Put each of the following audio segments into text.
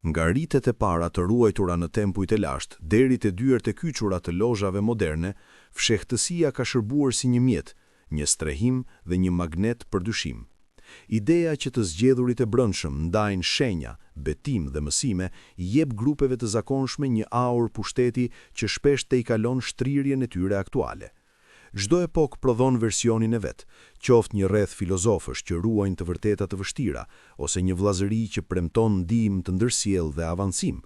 Nga rritet e para të ruajtura në tempujt e lashtë deri te dyert e kyçura të lozhave moderne, fshehtësia ka shërbuar si një mjet, një strehim dhe një magnet për dyshim. Ideja që të zgjedhurit e brendshëm ndajnë shenja, betim dhe mësime i jep grupeve të zakonshme një aur pushteti që shpesh te i kalon shtrirjen e tyre aktuale. Çdo epokë prodhon versionin e vet, qoftë një rreth filozofësh që ruajnë të vërteta të vështira, ose një vllazëri që premton ndihmë të ndërsjellë dhe avancim.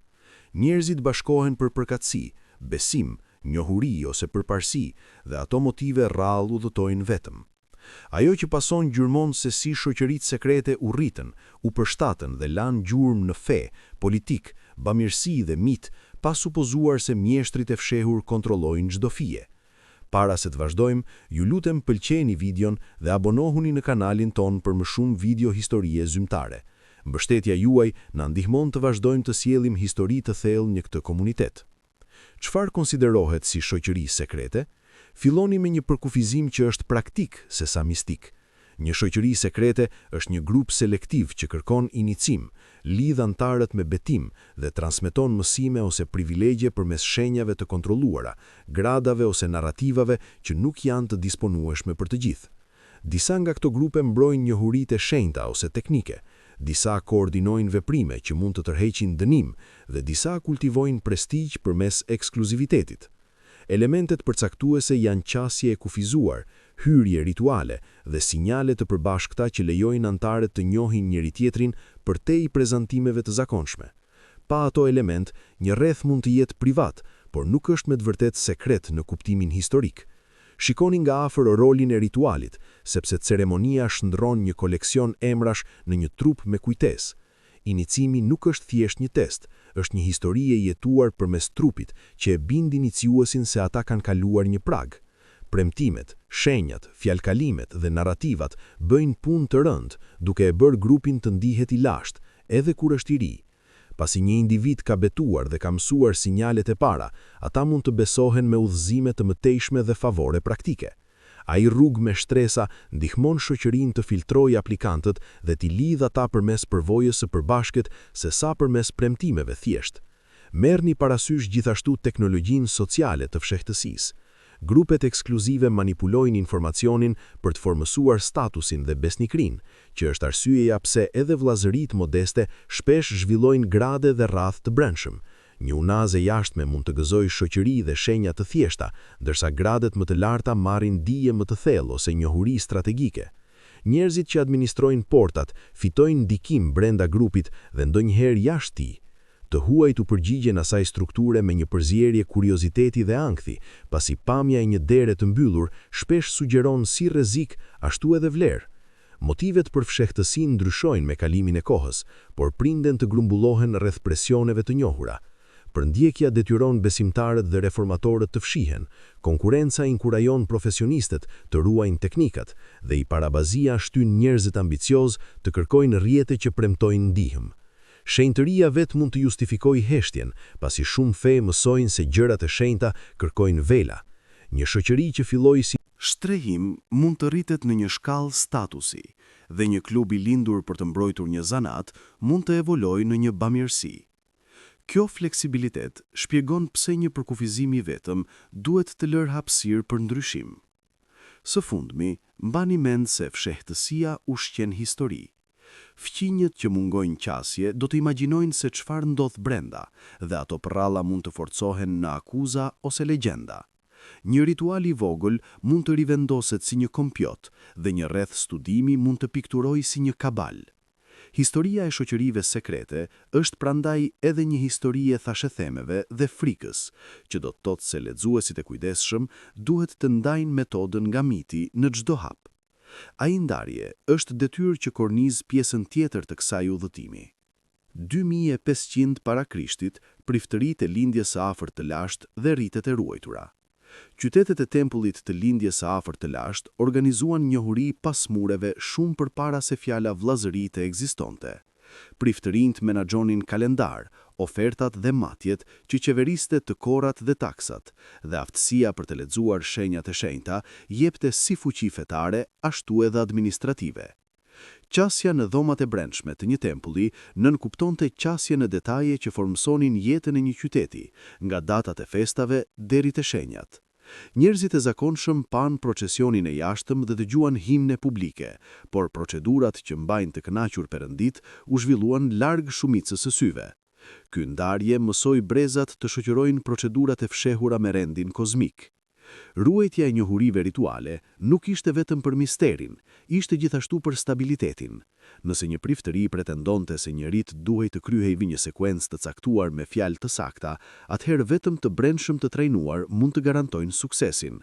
Njerëzit bashkohen për përkatësi, besim, njohuri ose përparësi, dhe ato motive rrallë udhëtojnë vetëm. Ajo që pason gjyrmon se si shoqëritë sekrete u rritën, u përshtatën dhe lanë gjurmë në fe, politik, bamirësi dhe mit, pa supozuar se mjeshtrit e fshehur kontrollojnë çdo fije. Para se të vazhdojmë, ju lutem pëlqeni videon dhe abonohuni në kanalin ton për më shumë video historie zyrtare. Mbështetja juaj na ndihmon të vazhdojmë të sjellim histori të thellë në këtë komunitet. Çfarë konsiderohet si shoqëri sekrete? Filloni me një përkufizim që është praktik sesa mistik. Një shoqëri sekrete është një grup selektiv që kërkon inicim, lidh antarët me betim dhe transmeton mësime ose privilegje përmes shenjave të kontrolluara, gradave ose narrativave që nuk janë të disponueshme për të gjithë. Disa nga këto grupe mbrojnë njohuritë e shenjta ose teknike, disa koordinojnë veprime që mund të tërheqin dënim dhe disa kultivojnë prestigj përmes ekskluzivitetit. Elementet përcaktuese janë qasje e kufizuar, hyrje rituale dhe sinjale të përbashkëta që lejojnë antarët të njohin njëri tjetrin përtej prezantimeve të zakonshme. Pa ato element, një rreth mund të jetë privat, por nuk është me të vërtet sekret në kuptimin historik. Shikoni nga afër rolin e ritualit, sepse ceremonia shndron një koleksion emrash në një trup me kujtesë. Inicimi nuk është thjesht një test, është një histori e jetuar përmes trupit që e bind iniciuesin se ata kanë kaluar një prag. Premtimet, shenjat, fjalkalimet dhe narrativat bëjnë punë të rëndë, duke e bërë grupin të ndihet i lashtë, edhe kur është i ri. Pasi një individ ka betuar dhe ka mësuar sinjalet e para, ata mund të besohen me udhëzime të mëtejshme dhe favore praktike. Ai rrugë me shtresa ndihmon shoqërinë të filtrojë aplikantët dhe t'i lidh ata përmes përvojës së përbashkët se sa përmes premtimeve thjesht. Merrni parasysh gjithashtu teknologjinë sociale të fshehtësisë. Grupet ekskluzive manipulojnë informacionin për të formësuar statusin dhe besnikrinë, që është arsyeja pse edhe vllazëritë modeste shpesh zhvillojnë grade dhe rrath të brendshëm. Një unazë jashtme mund të gëzojë shoqëri dhe shenja të thjeshta, ndërsa gradet më të larta marrin dije më të thellë ose njohuri strategjike. Njerëzit që administrojnë portat fitojnë ndikim brenda grupit dhe ndonjëherë jashtë tij. Të huajt u përgjigjen asaj strukture me një përzierje kurioziteti dhe ankthi, pasi pamja e një dere të mbyllur shpesh sugjeron si rrezik ashtu edhe vlerë. Motivet për fshehtësinë ndryshojnë me kalimin e kohës, por prinden të grumbullohen rreth presioneve të njohura. Përndjekja detyron besimtarët dhe reformatorët të fshihen, konkurenca inkurajon profesionistët të ruajnë teknikat dhe i parabazia shtyn njerëzit ambicioz të kërkojnë rrjete që premtojnë ndihmë. Shenjtëria vetë mund të justifikojë heshtjen, pasi shumë fe mësojnë se gjërat e shenjta kërkojnë vela. Një shoqëri që filloi si shtrehim mund të rritet në një shkallë statusi, dhe një klub i lindur për të mbrojtur një zanat mund të evolojë në një bamirësi. Kjo fleksibilitet shpjegon pse një përkufizim i vetëm duhet të lërë hapësirë për ndryshim. Së fundmi, mbani mend se fshehtësia ushqen histori. Fqinjët që mungojnë qasje do të imagjinojnë se çfarë ndodh brenda, dhe ato prralla mund të forcohen në akuza ose legjenda. Një ritual i vogël mund të rivendoset si një komplot dhe një rreth studimi mund të pikturojë si një kabal. Historia e shoqërive sekrete është prandaj edhe një histori e thashethemeve dhe frikës, që do të thotë se lexuesit e kujdesshëm duhet të ndajnë metodën nga miti në çdo hap. Ai ndarje është detyrë që korniz pjesën tjetër të kësaj udhëtimi. 2500 para Krishtit, priftëritë e lindjes së afërt të lashtë dhe rritet e ruajtura. Qytetet e tempullit të lindjes së afërt të lashtë organizuan njohuri pas mureve shumë përpara se fjala vllazëri të ekzistonte. Priftërinjt menaxhonin kalendar, ofertat dhe matjet që qeveriste të korrat dhe taksat, dhe aftësia për të lexuar shenjat e shenjta jepte si fuqi fetare ashtu edhe administrative. Qasja në dhomat e brendshme të një tempulli nënkuptonte qasje në detaje që formësonin jetën e një qyteti, nga datat e festave deri te shenjat. Njerëzit e zakonshëm pan procesionin e jashtëm dhe dëgjuan himne publike, por procedurat që mbajnë të kënaqur perëndit u zhvilluan larg shumicës së syve. Ky ndarje mësoi brezat të shoqërojnë procedurat e fshehura me rendin kozmik. Ruajtja e njohurive rituale nuk ishte vetëm për misterin, ishte gjithashtu për stabilitetin. Nëse një priftëri pretendonte se një rit duhej të kryhej një sekuencë të caktuar me fjalë të sakta, atëherë vetëm të brendshëm të trajnuar mund të garantojnë suksesin.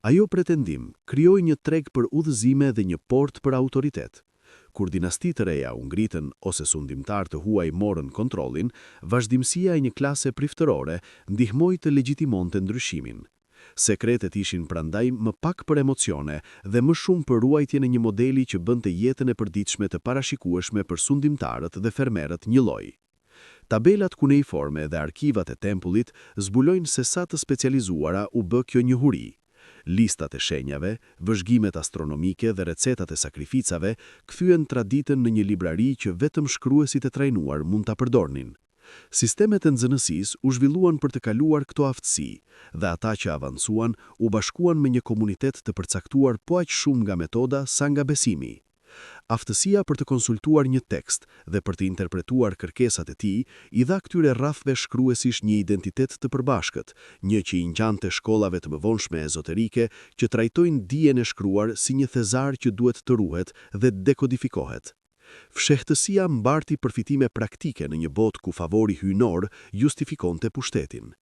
Ajo pretendim krijoi një treg për udhëzime dhe një port për autoritet. Kur dinastitë të reja u ngritën ose sundimtar të huaj morën kontrollin, vazhdimësia e një klase priftërore ndihmoi të legjitimonte ndryshimin. Sekretet ishin prandaj më pak për emocione dhe më shumë për ruajtjen e një modeli që bënte jetën e përditshme të parashikueshme për sundimtarët dhe fermerët njëlloj. Tabelat kuneiforme dhe arkivat e tempullit zbulojnë se sa të specializuara u bë kjo njohuri. Listat e shenjave, vëzhgimet astronomike dhe recetat e sakrificave kthyen traditën në një librari që vetëm shkruesit e trajnuar mund ta përdornin. Sistemet e nxënësisë u zhvilluan për të kaluar këto aftësi, dhe ata që avancuan u bashkuan me një komunitet të përcaktuar po aq shumë nga metoda sa nga besimi. Aftësia për të konsultuar një tekst dhe për të interpretuar kërkesat e tij i dha këtyre rrafëve shkruesish një identitet të përbashkët, një që i ngjante shkollave të mëvonshme ezoterike që trajtojnë dijen e shkruar si një thezar që duhet të ruhet dhe dekodifikohet. Fshehtësia mbarti përfitime praktike në një botë ku favori hyjnor justifikonte pushtetin.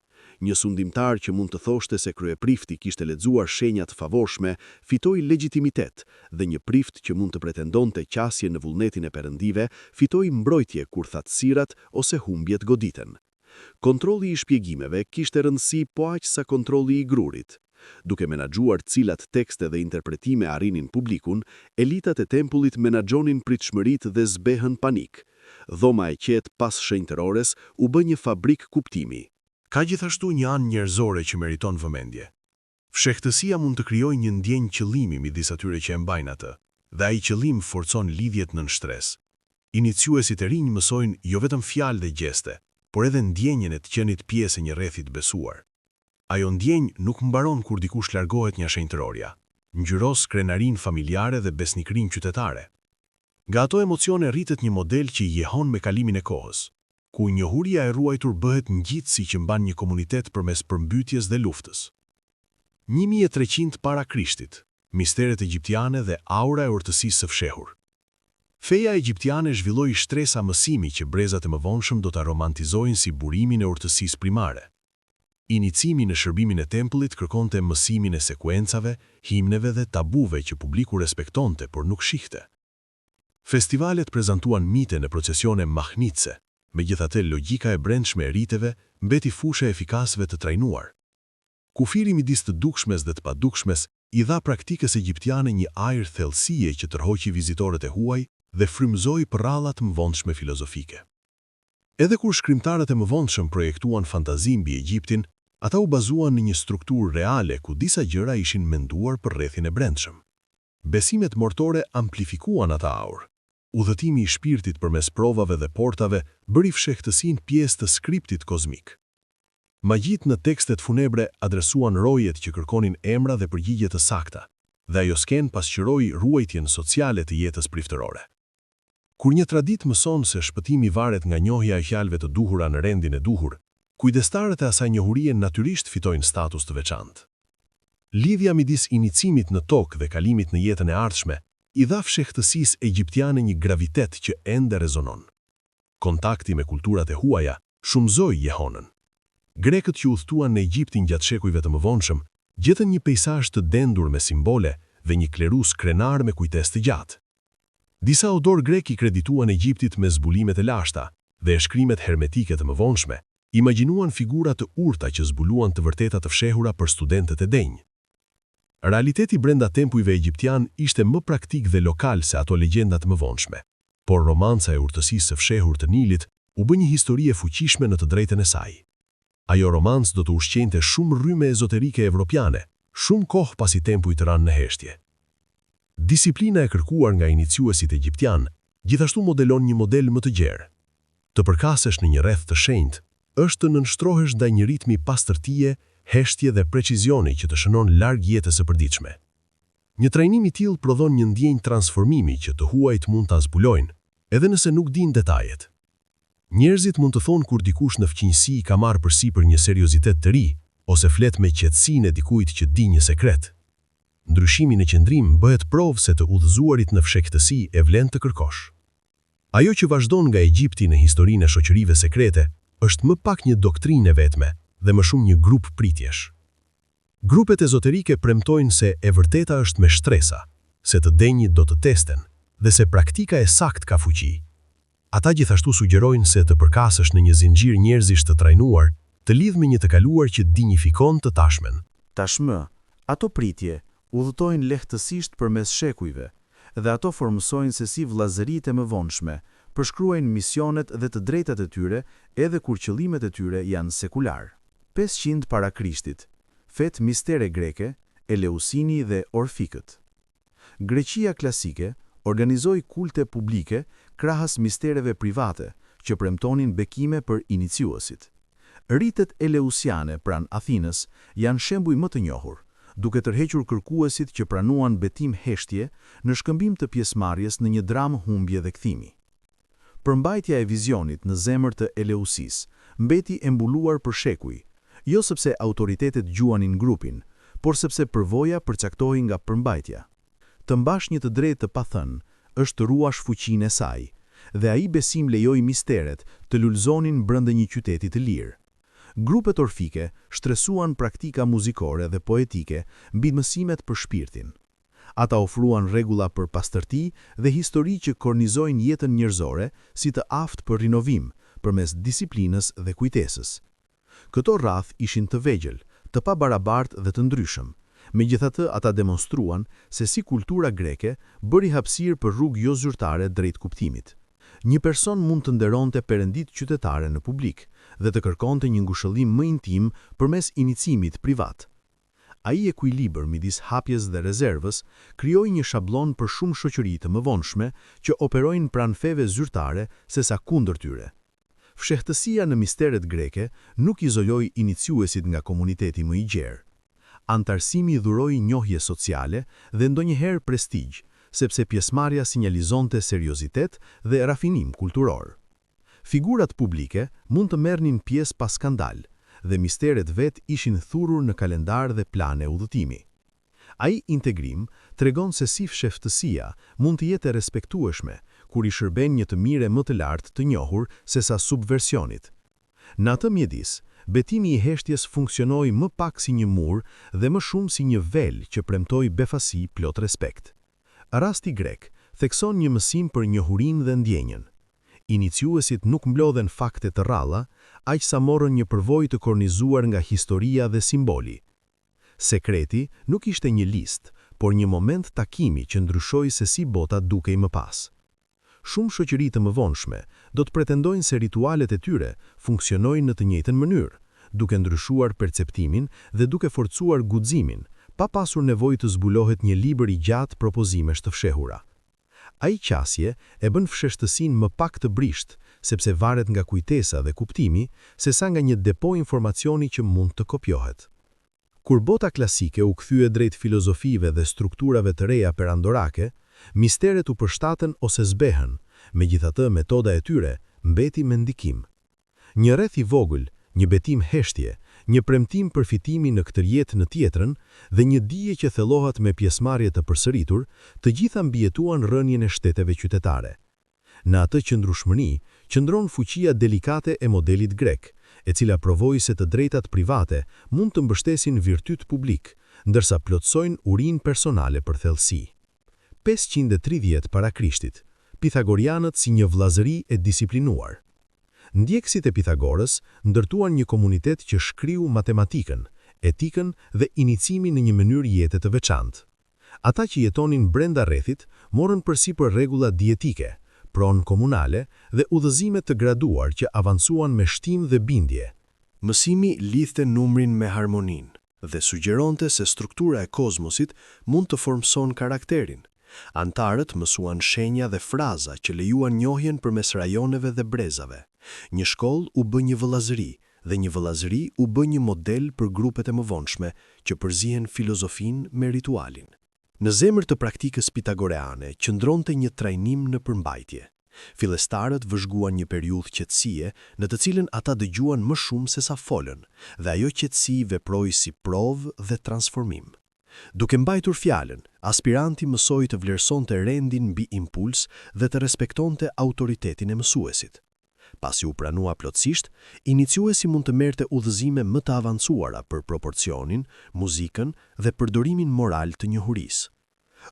Një sundimtar që mund të thoshte se kryeprifti kishte lexuar shenjat favorshme, fitoi legjitimitet, dhe një prift që mund të pretendonte qasje në vullnetin e perëndive, fitoi mbrojtje kur thatësirat ose humbjet goditen. Kontrolli i shpjegimeve kishte rëndësi po aq sa kontrolli i grurit. Duke menaxhuar cilat tekste dhe interpretime arrinin publikun, elitat e tempullit menaxhonin pritshmëritë dhe zbehën panik. Dhoma e qetë pas shenjtërores u bë një fabrik kuptimi. Ka gjithashtu një anë njerëzore që meriton vëmendje. Fshehtësia mund të krijojë një ndjenjë qëllimi midis atyre që e mbajnë atë, dhe ai qëllim forcon lidhjet nën shtresë. Iniciuesit e rinj mësojnë jo vetëm fjalë dhe gjeste, por edhe ndjenjen e të qenit pjesë e një rrethi të besuar. Ajo ndjenjë nuk mbaron kur dikush largohet nga shenjtërorja, ngjyros krenarin familjare dhe besnikrin qytetare. Nga ato emocione rritet një model që i jehon me kalimin e kohës, ku njohuria e ruajtur bëhet ngjitësi që mban një komunitet përmes përmbytjes dhe luftës. 1300 para Krishtit, misteret egjiptiane dhe aura e urtësisë së fshehur. Feja egjiptiane zhvilloi shtresa mësimi që brezat e mëvonshëm do ta romantizojnë si burimin e urtësisë primare. Inicimi në shërbimin e tempullit kërkonte mësimin e sekuencave, himneve dhe tabuve që publiku respektonte, por nuk shihte. Festivalet prezantuan mite në procesione mahnitse, megjithatë logjika e brendshme e riteve mbeti fushë efikasve të trajnuar. Kufiri midis të dukshmes dhe të padukshmes i dha praktikës egjiptiane një ajër thellësie që tërhoqi vizitorët e huaj dhe frymëzoi përrallat mëvonshme filozofike. Edhe kur shkrimtarët e mëvonshëm projektuan fantazi mbi Egjiptin, ata u bazuan në një strukturë reale ku disa gjëra ishin menduar për rrethin e brendshëm. Besimet mortore amplifikuan ata aur. Udhëtimi i shpirtit përmes provave dhe portave bëri fshehtësinë pjesë të skriptit kozmik. Magjit në tekstet funebre adresuan rojet që kërkonin emra dhe përgjigje të sakta, dhe ajo sken pasqyroi ruajtjen sociale të jetës priftërore. Kur një traditë mëson se shpëtimi varet nga njohja e fjalëve të duhura në rendin e duhur, kujdestarët e asaj njohurie natyrisht fitojnë status të veçantë. Lidhja midis inicimit në tokë dhe kalimit në jetën e ardhshme i dha fshehtësisë egjiptiane një gravitet që ende rezonon. Kontakti me kulturat e huaja shumëzoi jehonën. Grekët që udhëtuan në Egjiptin gjatë shekujve të mëvonshëm gjetën një peizazh të dendur me simbole dhe një klerus krenar me kujtesë të gjatë. Disa autor grek i kredituan Egjiptit me zbulimet e lashta dhe shkrimet hermetike të mëvonshme, imagjinuan figura të urta që zbuluan të vërteta të fshehura për studentët e denj. Realiteti brenda tempujve egjiptian ishte më praktik dhe lokal se ato legjendat mëvonshme, por romanca e urtësisë së fshehur të Nilit u bë një histori e fuqishme në të drejtën e saj. Ajo romancë do të ushqente shumë rrymë ezoterike evropiane, shumë kohë pasi tempujt ranë në heshtje. Disiplina e kërkuar nga iniciuesit egjiptian gjithashtu modelon një model më të gjerë. Të përkasesh në një rreth të shenjtë është të nënshtrohesh ndaj një ritmi pastërtie, heshtje dhe precizioni që të shënon larg jetës së përditshme. Një trajnim i tillë prodhon një ndjenjë transformimi që të huajt mund ta zbulojnë, edhe nëse nuk dinë detajet. Njerëzit mund të thonë kur dikush në fqinjësi ka marrë përsipër një seriozitet të ri, ose flet me qetësinë e dikujt që di një sekret. Ndryshimi në qëndrim bëhet provë se të udhëzuarit në fshehtësi e vlen të kërkosh. Ajo që vazhdon nga Egjipti në historinë e shoqërive sekrete është më pak një doktrinë e vetme dhe më shumë një grup pritjesh. Grupet ezoterike premtojnë se e vërteta është me shtresa, se të denjit do të testen dhe se praktika e sakt ka fuqi. Ata gjithashtu sugjerojnë se të përkasësh në një zinxhir njerëzish të trajnuar, të lidh me një të kaluar që dinjifikon të tashmen. Tashmë, ato pritje udhëtojnë lehtësisht përmes shekujve, dhe ato formësojnë se si vllazëritë e mëvonshme përshkruajnë misionet dhe të drejtat e tyre edhe kur qëllimet e tyre janë sekular. 500 para Krishtit, fet mistere greke, Eleusini dhe Orfikët. Greqia klasike organizoi kulte publike krahas mistereve private që premtonin bekime për iniciuesit. Ritet eleusiane pran Athinës janë shembuj më të njohur, duke tërhequr kërkuesit që pranuan betim heshtje në shkëmbim të pjesëmarrjes në një dramë humbje dhe kthimi. Përmbajtja e vizionit në zemër të Eleusis mbeti e mbuluar për shekuj, jo sepse autoritetet gjuanin grupin, por sepse përvoja përcaktohej nga përmbajtja. Të mbash një të drejtë të pathënë është të ruash fuqinë e saj, dhe ai besim lejoi misteret të lulëzonin brenda një qyteti të lirë. Grupet orfike shtresuan praktika muzikore dhe poetike mbi mësimet për shpirtin. Ata ofruan rregulla për pastërti dhe histori që kornizojnë jetën njerëzore si të aftë për rinovim, përmes disiplinës dhe kujtesës. Këto rrath ishin të vegjël, të pabarabartë dhe të ndryshëm. Megjithatë, ata demonstruan se si kultura greke bëri hapësirë për rrugë jo zyrtare drejt kuptimit. Një person mund të nderonte perëndit qytetare në publik dhe të kërkonte një ngushëllim më intim përmes inicimit privat. Ai ekuilibër midis hapjes dhe rezervës krijoi një shablon për shumë shoqëri të mëvonshme që operojnë pranë feve zyrtare sesa kundër tyre. Fshehtësia në misteret greke nuk izoloi iniciuesit nga komuniteti më i gjerë. Antarësimi dhuroi njohje sociale dhe ndonjëherë prestigj, sepse pjesëmarrja sinjalizonte seriozitet dhe rafinim kulturor. Figurat publike mund të merrnin pjesë pa skandal, dhe misteret vet ishin thurur në kalendar dhe plane udhëtimi. Ai integrim tregon se si fshehtësia mund të jetë e respektueshme kur i shërben një të mire më të lartë të njohur sesa subversionit. Në atë mjedis, betimi i heshtjes funksionoi më pak si një mur dhe më shumë si një vel që premtoi befasi plot respekt. Rasti grek thekson një mësim për njohurinë dhe ndjenjen. Iniciuesit nuk mblodhen fakte të rralla, aq sa morën një përvojë të kornizuar nga historia dhe simboli. Sekreti nuk ishte një listë, por një moment takimi që ndryshoi se si bota dukej më pas. Shumë shoqëri të mëvonshme do të pretendojnë se ritualet e tyre funksionojnë në të njëjtën mënyrë, duke ndryshuar perceptimin dhe duke forcuar guximin, pa pasur nevojë të zbulohet një libër i gjatë propozimesh të fshehura. Ai qasje e bën fshehtësinë më pak të brisht, sepse varet nga kujtesa dhe kuptimi, sesa nga një depo informacioni që mund të kopjohet. Kur bota klasike u kthye drejt filozofive dhe strukturave të reja perandorake, misteret u përshtatën ose zbehën, megjithatë metoda e tyre mbeti me ndikim. Një rreth i vogël, një betim heshtje, një premtim për fitimin në këtë jetë në tjetrën dhe një dije që thellohet me pjesëmarrje të përsëritur, të gjitha mbijetuan rënien e shteteve qytetare. Në atë qëndrueshmëri qëndron fuqia delikate e modelit grek, e cila provoi se të drejtat private mund të mbështesin virtyt publik, ndërsa plotësojnë urinë personale për thellësi. 530 para Krishtit, Pitagorianët si një vllazëri e disiplinuar. Ndjekësit e Pitagorës ndërtuan një komunitet që shkriu matematikën, etikën dhe inicimin në një mënyrë jete të veçantë. Ata që jetonin brenda rrethit morën përsipër rregulla dietike, pronë komunale dhe udhëzime të graduar që avancuan me shtim dhe bindje. Mësimi lidhte numrin me harmoninë dhe sugjeronte se struktura e kozmosit mund të formson karakterin, Antarët mësuan shenja dhe fraza që lejuan njohjen përmes rajoneve dhe brezave. Një shkollë u bë një vëllazëri dhe një vëllazëri u bë një model për grupet e mëvonshme që përzihen filozofinë me ritualin. Në zemër të praktikës pitagoreane qëndronte një trajnim në përmbajtje. Fillestarët vëzhguan një periudhë qetësie në të cilën ata dëgjuan më shumë se sa folën, dhe ajo qetësi veproi si provë dhe transformim. Duke mbajtur fjalën, aspiranti mësoi të vlerësonte rendin mbi impuls dhe të respektonte autoritetin e mësuesit. Pasi u pranua plotësisht, iniciuesi mund të merrte udhëzime më të avancuara për proporcionin, muzikën dhe përdorimin moral të njohurisë.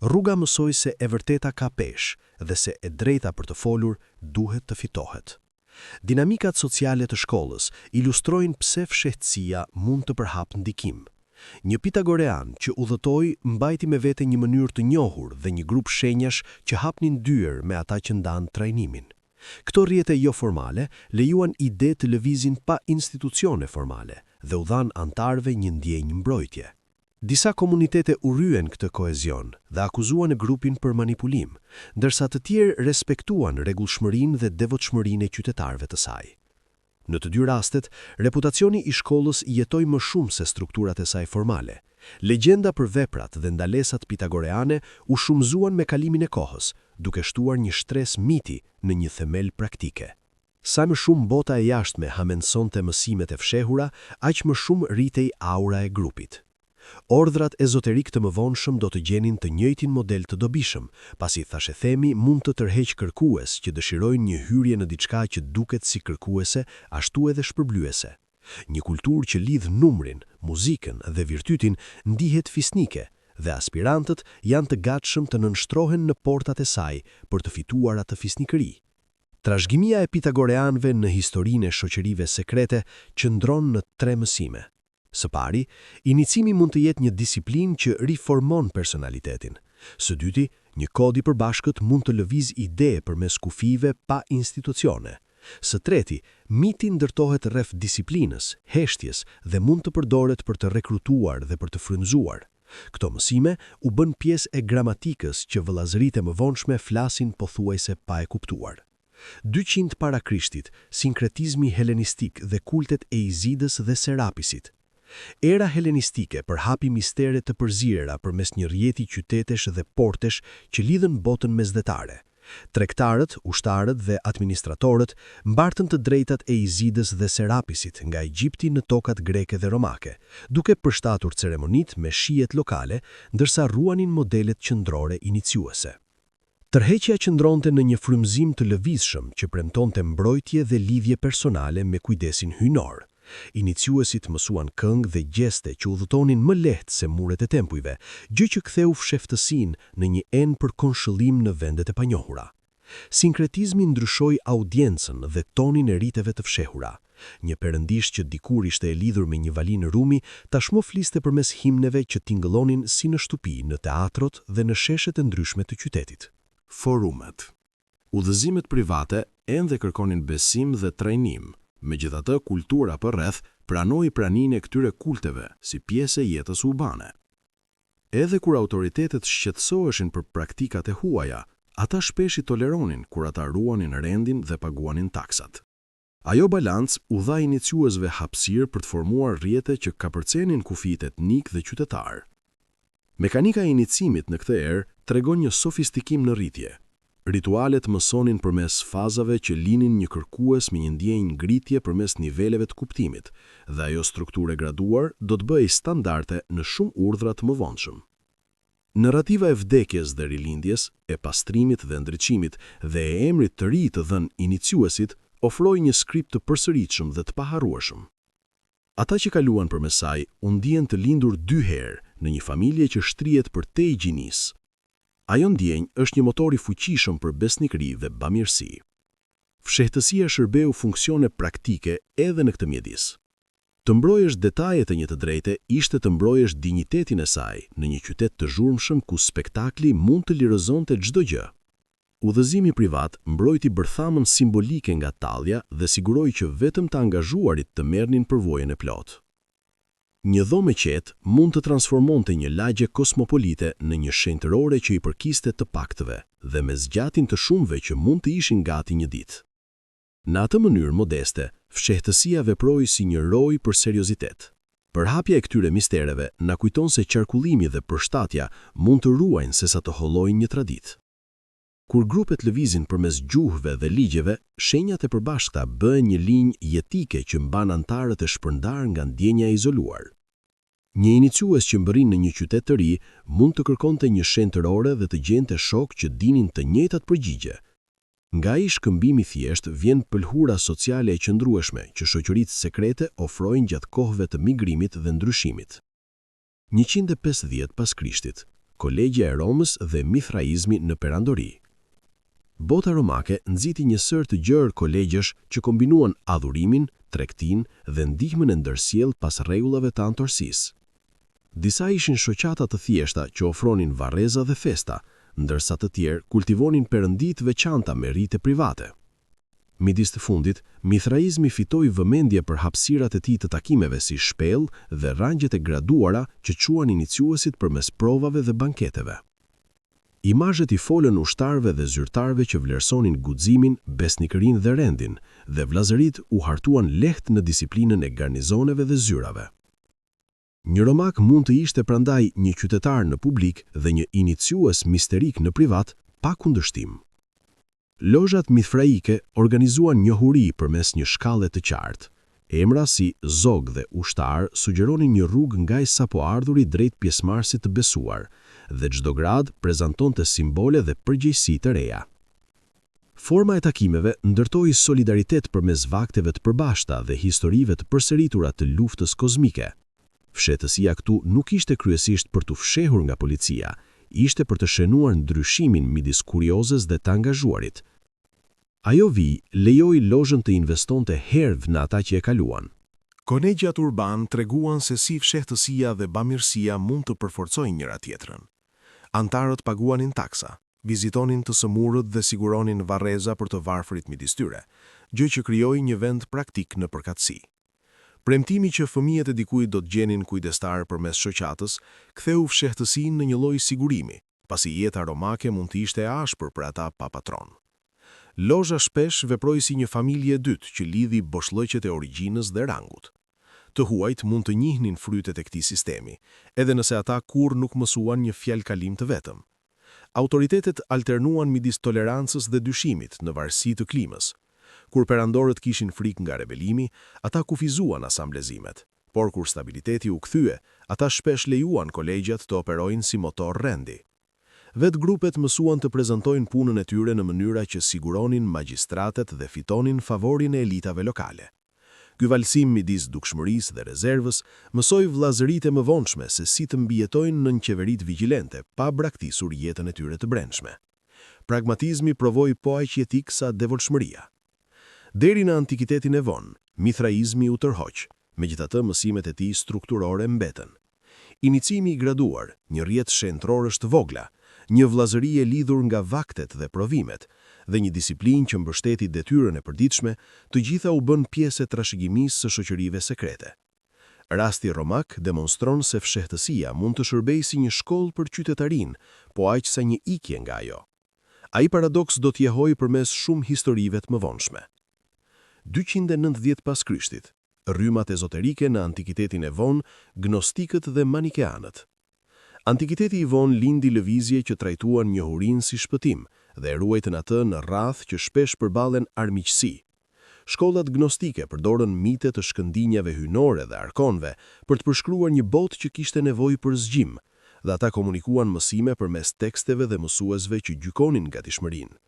Rruga mësoi se e vërteta ka peshë dhe se e drejta për të folur duhet të fitohet. Dinamikat sociale të shkollës ilustrojnë pse fshehtësia mund të përhap ndikim. Një pitagorean që udhëtoi mbajti me vete një mënyrë të njohur dhe një grup shenjash që hapnin dyer me ata që ndan trajnimin. Këto rrjete jo formale lejuan ide të lëvizin pa institucione formale dhe u dhan antarëve një ndjenjë mbrojtje. Disa komunitete u rryen këtë kohezion dhe akuzuan grupin për manipulim, ndërsa të tjerë respektuan rregullshmërinë dhe devotshmërinë e qytetarëve të saj. Në të dy rastet, reputacioni i shkollës jetoi më shumë se strukturat e saj formale. Legjenda për veprat dhe ndalesat pitagoreane u shumëzuan me kalimin e kohës, duke shtuar një shtres miti në një themel praktike. Sa më shumë bota e jashtme hamendësonte mësimet e fshehura, aq më shumë rritej aura e grupit. Ordhrat ezoterik të mëvonshëm do të gjenin të njëjtin model të dobishëm, pasi thashethemi mund të tërheq kërkues që dëshirojnë një hyrje në diçka që duket si kërkuese, ashtu edhe shpërblyese. Një kulturë që lidh numrin, muzikën dhe virtytin ndihet fisnike dhe aspirantët janë të gatshëm të nënshtrohen në portat e saj për të fituar atë fisnikëri. Trashëgimia e pitagoreanëve në historinë e shoqërive sekrete qëndron në 3 mësime. Së pari, inicimi mund të jetë një disiplinë që riformon personalitetin. Së dyti, një kod i përbashkët mund të lëviz ide përmes kufive pa institucione. Së treti, miti ndërtohet rreth disiplinës, heshtjes dhe mund të përdoret për të rekrutuar dhe për të frymëzuar. Këto mësime u bën pjesë e gramatikës që vëllazëritë e mëvonshme flasin pothuajse pa e kuptuar. 200 para Krishtit, sinkretizmi helenistik dhe kultet e Izidës dhe Serapisit. Era helenistike përhapi mistere të përzierëra përmes një rrjeti qytetesh dhe portesh që lidhen botën mesdhetare. Tregtarët, ushtarët dhe administratorët mbartën të drejtat e Izidës dhe Serapisit nga Egjipti në tokat greke dhe romake, duke përshtatur ceremonitë me shijet lokale, ndërsa ruanin modelet qendrore iniciuese. Tërheqja qëndronte në një frymëzim të lëvizshëm që premtonte mbrojtje dhe lidhje personale me kujdesin hyjnor. Iniciuesit mësuan këngë dhe gjeste që udhëtonin më lehtë se muret e tempujve, gjë që ktheu fshehtësinë në një enë për konshëllim në vendet e panjohura. Sinkretizmi ndryshoi audiencën dhe tonin e riteve të fshehura. Një perëndish që dikur ishte e lidhur me një valinë rumi, tashmë fliste përmes himneve që tingëllonin si në shtëpi, në teatrot dhe në sheshet e ndryshme të qytetit. Forumet. Udhëzimet private ende kërkonin besim dhe trajnim. Megjithatë, kultura përreth pranoi praninë e këtyre kulteve si pjesë e jetës urbane. Edhe kur autoritetet shqetësoheshin për praktikat e huaja, ata shpesh i toleronin kur ata ruanin rendin dhe paguanin taksat. Ajo balancë u dha iniciuesve hapësirë për të formuar rrjete që kapërcenin kufijtë etnik dhe qytetar. Mekanika e inicimit në këtë erë tregon një sofistikim në rritje. Ritualet mësonin përmes fazave që linin një kërkues me një ndjenjë ngritje përmes niveleve të kuptimit, dhe ajo strukturë e graduar do të bëhej standarde në shumë urdhra të mëvonshëm. Narrativa e vdekjes dhe rilindjes, e pastrimit dhe ndriçimit dhe e emrit të ri të dhënë iniciuesit ofroi një skript të përsëritshëm dhe të paharrueshëm. Ata që kaluan përmes saj u ndjen të lindur 2 herë në një familje që shtrihet për te i gjinisë. Ajo ndjenjë është një motor i fuqishëm për besnikëri dhe bamirësi. Fshehtësia shërbeu funksione praktike edhe në këtë mjedis. Të mbrojësh detajet e një të drejte ishte të mbrojësh dinjitetin e saj në një qytet të zhurmshëm ku spektakli mund të lirëzonte çdo gjë. Udhëzimi privat mbrojti bërthamën simbolike nga tallja dhe siguroi që vetëm të angazhuarit të merrnin përvojën e plotë. Një dhomë e qetë mund të transformonte një lagje kosmopolite në një shenjtërore që i përkiste të paktëve dhe me zgjatin të shumëve që mund të ishin gati një ditë. Në atë mënyrë modeste, fshehtësia veproi si një roj për seriozitet. Përhapja e këtyre mistereve na kujton se qarkullimi dhe përshtatja mund të ruajnë sesa të hollojnë një traditë. Kur grupet lëvizin përmes gjuhëve dhe ligjeve, shenjat e përbashkëta bëhen një linjë jetike që mban antarët e shpërndar nga ndjenja e izoluar. Një iniciues që mbërrin në një qytet të ri mund të kërkonte një shenjtërore dhe të gjente shok që dinin të njëjtat përgjigje. Nga ai shkëmbimi thjesht vjen pëlhura sociale e qëndrueshme që shoqëritë sekrete ofrojnë gjatë kohëve të migrimit dhe ndryshimit. 150 pas Krishtit, Kolegja e Romës dhe Mithraizmi në perandori. Bota romake nxiti një sër të gjerë kolegjesh që kombinuan adhurimin, tregtinë dhe ndihmën e ndërsjellë pas rregullave të anëtarësisë. Disa ishin shoqata të thjeshta që ofronin varreza dhe festa, ndërsa të tjerë kultivonin perënditë veçanta me rite private. Midis të fundit, Mithraizmi fitoi vëmendje për hapësirat e tij të takimeve si shpellë dhe rangjet e graduara që quan iniciuesit përmes provave dhe banketeve. Imazhet i folën ushtarëve dhe zyrtarëve që vlerësonin guximin, besnikërinë dhe rendin, dhe vllazërit u hartuan lehtë në disiplinën e garnizoneve dhe zyrave. Një romak mund të ishte prandaj një qytetar në publik dhe një iniciues misterik në privat, pa kundërshtim. Lozhat mithraike organizuan njohuri përmes një shkalle të qartë. Emra si zog dhe ushtar sugjeronin një rrugë nga i sapoardhurit drejt pjesëmarrësit të besuar, dhe çdo grad prezantonte simbole dhe përgjegjësi të reja. Forma e takimeve ndërtoi solidaritet përmes vakteve të përbashkëta dhe historive të përsëritura të luftës kozmike. Fshehtësia këtu nuk ishte kryesisht për të fshehur nga policia, ishte për të shenuar ndryshimin midis kuriozës dhe të angazhuarit. Ajo vi lejoi lozhën të investonte herë në ata që e kaluan. Kolegjat urban treguan se si fshehtësia dhe bamirësia mund të përforcojnë njëra tjetrën. Antarët paguanin taksa, vizitonin të sëmurët dhe siguronin varreza për të varfërit midis tyre, gjë që krijoi një vend praktik në përkatësi. Premtimi që fëmijët e dikujt do të gjenin kujdestar përmes shoqatës, ktheu fshehtësinë në një lloj sigurimi, pasi jeta romake mund të ishte e ashpër për ata pa patron. Lozha shpesh veproi si një familje e dytë që lidhi boshllëqet e origjinës dhe rangut. Të huajt mund të njihnin frytet e këtij sistemi, edhe nëse ata kurrë nuk mësuan një fjalë kalim të vetëm. Autoritetet alternuan midis tolerancës dhe dyshimit në varësi të klimës. Kur perandorët kishin frikë nga rebelimi, ata kufizuan asamblezimet, por kur stabiliteti u kthye, ata shpesh lejuan kolegjat të operojnë si motor rendi. Vetë grupet mësuan të prezantojnë punën e tyre në mënyra që siguronin magjistratet dhe fitonin favorin e elitave lokale. Ky valsim midis dukshmërisë dhe rezervës mësoi vllazëritë e mëvonshme se si të mbijetojnë nën qeveritë vigjilente pa braktisur jetën e tyre të brendshme. Pragmatizmi provoi po aq jetik sa devotshmëria. Deri në antikitetin e vonë, Mithraizmi u tërhoq, megjithatë mësimet e tij strukturore mbetën. Inicimi i graduar, një rrjet shenjtërorësh të vogla, një vllazëri e lidhur nga vaktet dhe provimet, dhe një disiplinë që mbështeti detyrën e përditshme, të gjitha u bën pjesë e trashëgimisë së shoqërive sekrete. Rasti romak demonstron se fshehtësia mund të shërbejë si një shkollë për qytetarinë, po aq sa një ikje nga ajo. Ai paradoks do të jehojë përmes shumë historive të mëvonshme. 290 pas Krishtit, rrymat ezoterike në antikitetin e vonë, gnostikët dhe manikeanët. Antikiteti i vonë lindi lëvizje që trajtuan njohurinë si shpëtim dhe ruajtën atë në rrath që shpesh përballen armiqësi. Shkollat gnostike përdorën mite të shkëndinjave hynore dhe arkonve për të përshkruar një botë që kishte nevojë për zgjim, dhe ata komunikuan mësime përmes teksteve dhe mësuesve që gjykonin gatishmërinë.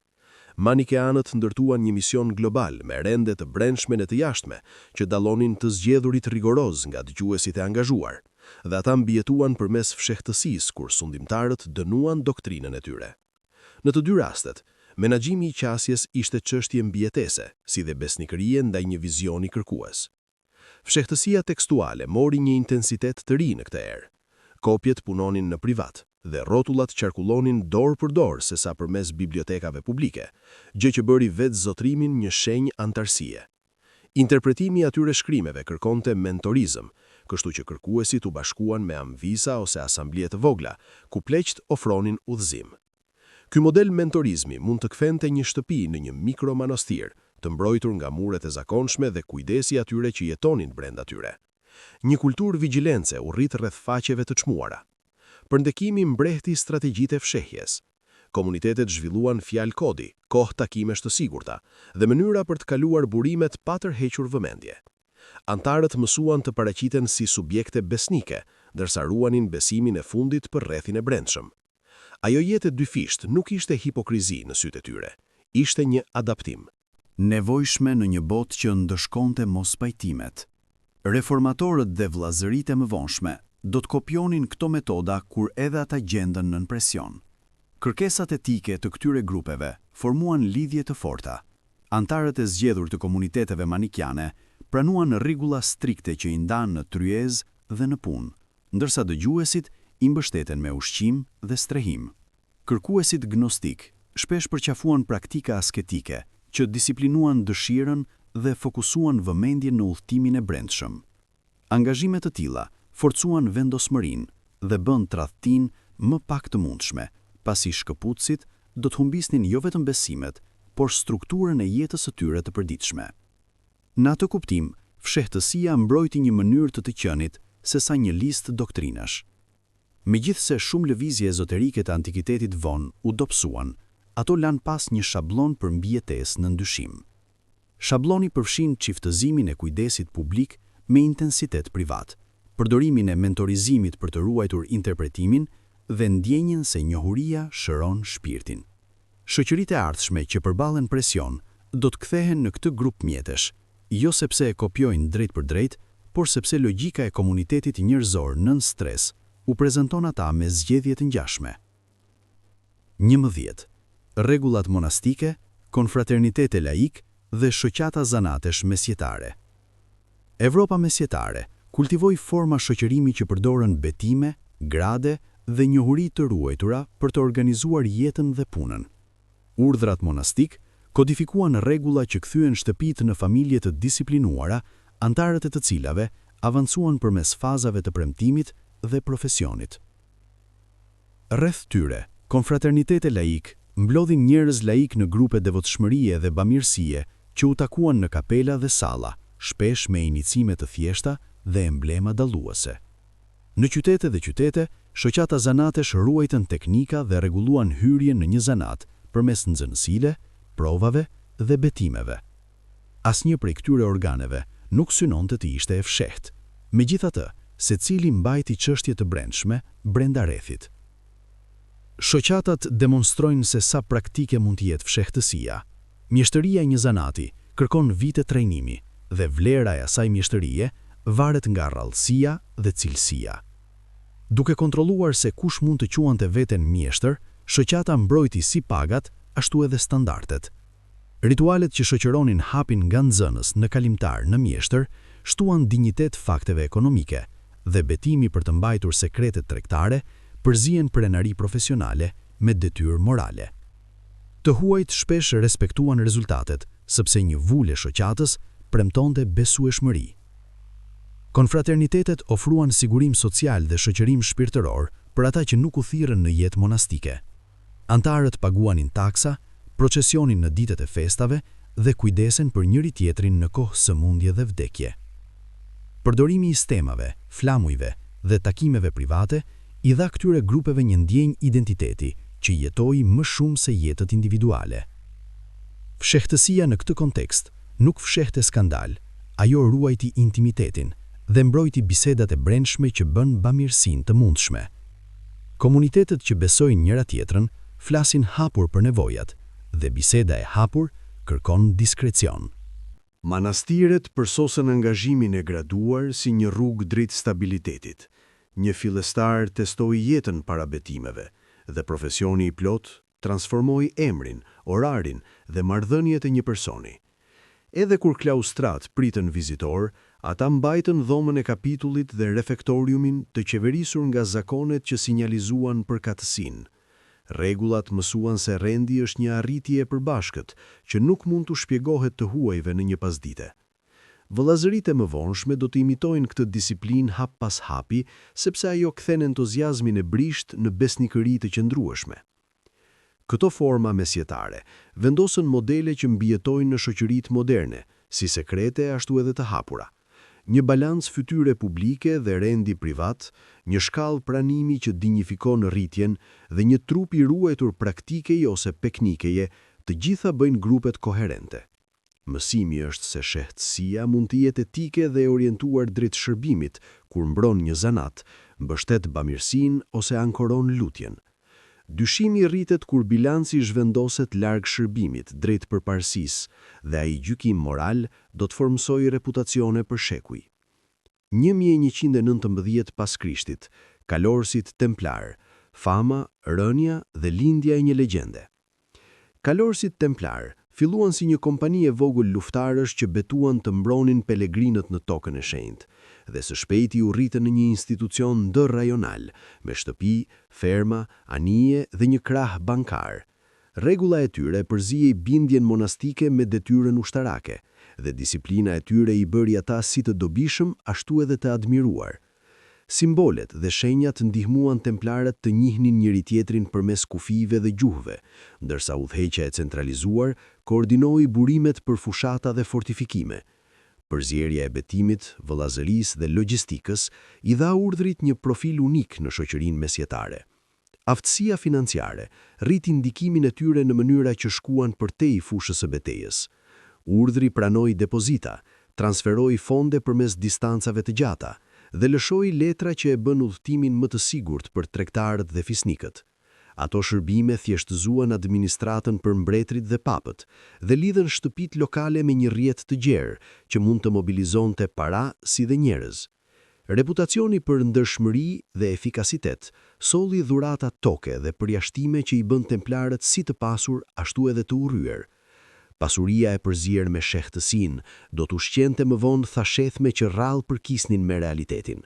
Manikeanët ndërtuan një mision global me rende të brendshme e të jashtme, që dallonin të zgjedhurit rigoroz nga dëgjuesit e angazhuar, dhe ata mbijetuan përmes fshehtësisë kur sundimtarët dënuan doktrinën e tyre. Në të dy rastet, menaxhimi i qasjes ishte çështje mbijetese, si dhe besnikërie ndaj një vizioni kërkues. Fshehtësia tekstuale mori një intensitet të ri në këtë erë. Kopjet punonin në privat, dhe rrotullat qarkullonin dorë për dorë sesa përmes bibliotekave publike, gjë që bëri vetë zotrimin një shenjë antarësie. Interpretimi i atyre shkrimeve kërkonte mentorizëm, kështu që kërkuesit u bashkuan me amvisa ose asamblie të vogla, ku pleqt ofronin udhëzim. Ky model mentorizmi mund të kthente një shtëpi në një mikromanastir, të mbrojtur nga muret e zakonshme dhe kujdesi atyre që jetonin brenda tyre. Një kulturë vigjilence u rrit rreth faqeve të çmuara. Përndekimi mbrehti strategjitë e fshehjes. Komunitetet zhvilluan fjalë kodi, kohë takimesh të sigurta dhe mënyra për të kaluar burimet pa tërhequr vëmendje. Antarët mësuan të paraqiten si subjekte besnike, ndërsa ruanin besimin e fundit për rrethin e brendshëm. Ajo jetë e dyfisht nuk ishte hipokrizi në sytë e tyre, ishte një adaptim. Nevojshme në një botë që ndëshkonte mos pajtimet. Reformatorët dhe vllazëritë e mëvonshme do të kopjonin këto metoda kur edhe ata gjenden nën presion. Kërkesat etike të këtyre grupeve formuan lidhje të forta. Antarët e zgjedhur të komuniteteve manikiane pranuan rregulla strikte që i ndanë në tryezë dhe në punë, ndërsa dëgjuesit i mbështeten me ushqim dhe strehim. Kërkuesit gnostik shpesh përqafuan praktika asketike që disiplinuan dëshirën dhe fokusuan vëmendjen në udhëtimin e brendshëm. Angazhime të tilla forcuan vendosmërinë dhe bën tradhtinë më pak të mundshme, pasi shkëputësit do të humbisnin jo vetëm besimet, por strukturën e jetës së tyre të përditshme. Në atë kuptim, fshehtësia mbrojti një mënyrë të qenit sesa një listë doktrinash. Megjithse shumë lëvizje ezoterike të antikitetit vonë u dobësuan, ato lanë pas një shablon për mbijetesë në ndyshim. Shabloni përfshin çiftëzimin e kujdesit publik me intensitet privat, përdorimin e mentorizimit për të ruajtur interpretimin dhe ndjenjen se njohuria shëron shpirtin. Shoqëritë e ardhshme që përballen presion do të kthehen në këtë grup mjetesh, jo sepse e kopjojnë drejt për drejt, por sepse logjika e komunitetit njerëzor nën stres u prezanton ata me zgjedhje të ngjashme. 11. Rregullat monastike, konfraternitete laik dhe shoqata zanatesh mesjetare. Evropa mesjetare kultivoi forma shoqërimi që përdorën betime, grade dhe njohuri të ruajtura për të organizuar jetën dhe punën. Urdhrat monastik kodifikuan rregulla që kthyen shtëpitë në familje të disiplinuara, antarët e të cilave avancuan përmes fazave të premtimit dhe profesionit. Rreth tyre, konfraternitete laik mblodhin njerëz laik në grupe devotshmërie dhe bamirësie që u takuan në kapela dhe salla, shpesh me inicime të thjeshta dhe emblema dalluese. Në qytete dhe qytete, shoqata zanatesh ruajtën teknika dhe rregulluan hyrjen në një zanat përmes nxënësile, provave dhe betimeve. Asnjë prej këtyre organeve nuk synonte të ishte e fshehtë. Megjithatë, secili mbajti çështje të brendshme brenda rrethit. Shoqatat demonstrojnë se sa praktike mund të jetë fshehtësia. Mjeshtëria e një zanati kërkon vite trajnimi dhe vlera e asaj mjeshtërie varet nga rrallësia dhe cilësia. Duke kontrolluar se kush mund të quante veten mjeshtër, shoqata mbrojti si pagat, ashtu edhe standardet. Ritualet që shoqëronin hapin nga nxënës në kalimtar në mjeshtër shtuan dinjitet fakteve ekonomike dhe betimi për të mbajtur sekretet tregtare përzihen prenari profesionale me detyrë morale. Të huajt shpesh respektuan rezultatet, sepse një vulë e shoqatës premtonte besueshmëri. Konfraternitetet ofruan sigurim social dhe shoqërim shpirtëror për ata që nuk u thirrën në jetë monastike. Antarët paguanin taksa, procesionin në ditët e festave dhe kujdesen për njëri tjetrin në kohë sëmundje dhe vdekje. Përdorimi i stemave, flamujve dhe takimeve private i dha këtyre grupeve një ndjenjë identiteti që jetoi më shumë se jetët individuale. Fshehtësia në këtë kontekst nuk fshehte skandal, ajo ruajti intimitetin dhe mbrojti bisedat e brendshme që bën bamirësinë të mundshme. Komunitetet që besojnë njëra tjetrën flasin hapur për nevojat dhe biseda e hapur kërkon diskrecion. Manastiret përsosën angazhimin e graduar si një rrugë drejt stabilitetit. Një fillestar testoi jetën para betimeve dhe profesioni i plot transformoi emrin, orarin dhe marrëdhëniet e një personi. Edhe kur klaustrat pritën vizitor, ata mbajtën dhomën e kapitullit dhe refektoriumin të qeverisur nga zakonet që sinjalizuan përkatësinë. Rregullat mësuan se rendi është një arritje e përbashkët që nuk mund të shpjegohet të huajve në një pasdite. Vëllazëritë e mëvonshme do të imitojnë këtë disiplinë hap pas hapi, sepse ajo kthen entuziazmin e brisht në besnikëri të qëndrueshme. Këto forma mesjetare vendosën modele që mbijetojnë në shoqëritë moderne, si sekrete ashtu edhe të hapura. Një balancë fytyre publike dhe rendi privat, një shkallë pranimi që dinjifikon rritjen dhe një trup i ruajtur praktikeje ose peknikeje, të gjitha bëjnë grupet koherente. Mësimi është se shehtësia mund të jetë etike dhe orientuar drejt shërbimit, kur mbron një zanat, mbështet bamirësinë ose ankoron lutjen. Dyshimi rritet kur bilanci zhvendoset larg shërbimit, drejt përparësisë, dhe ai gjykim moral do të formsojë reputacione për shekuj. 1119 pas Krishtit, kalorësit templar, fama, rënja dhe lindja e një legjende. Kalorësit templar filluan si një kompani e vogël luftarësh që betuan të mbronin pelegrinët në tokën e shenjtë, dhe së shpejti u rritën në një institucion ndërrajonal, me shtëpi, ferma, anije dhe një krah bankar. Rregulla e tyre përzihej bindjen monastike me detyrën ushtarake, dhe disiplina e tyre i bëri ata si të dobishëm ashtu edhe të admiruar. Simbolet dhe shenjat ndihmuan templarët të njihnin njëri tjetrin përmes kufive dhe gjuhëve, ndërsa udhëheqja e centralizuar koordinoi burimet për fushata dhe fortifikime. Përzierja e betimit, vëllazërisë dhe logjistikës i dha urdhrit një profil unik në shoqërinë mesjetare. Aftësia financiare rriti ndikimin e tyre në mënyra që shkuan përtej fushës së betejës. Urdhri pranoi depozita, transferoi fonde përmes distancave të gjata dhe lëshoi letra që e bën udhëtimin më të sigurt për tregtarët dhe fisnikët. Ato shërbime thjeshtëzuan administratën për mbretërit dhe papët dhe lidhen shtëpitë lokale me një rrjet të gjerë që mund të mobilizonte para si dhe njerëz. Reputacioni për ndershmëri dhe efikasitet solli dhurata toke dhe përjashtime që i bën templarët si të pasur ashtu edhe të urryer. Pasuria e përzier me shehtësinë do të ushqente më vonë thashethme që rrallë përkisnin me realitetin.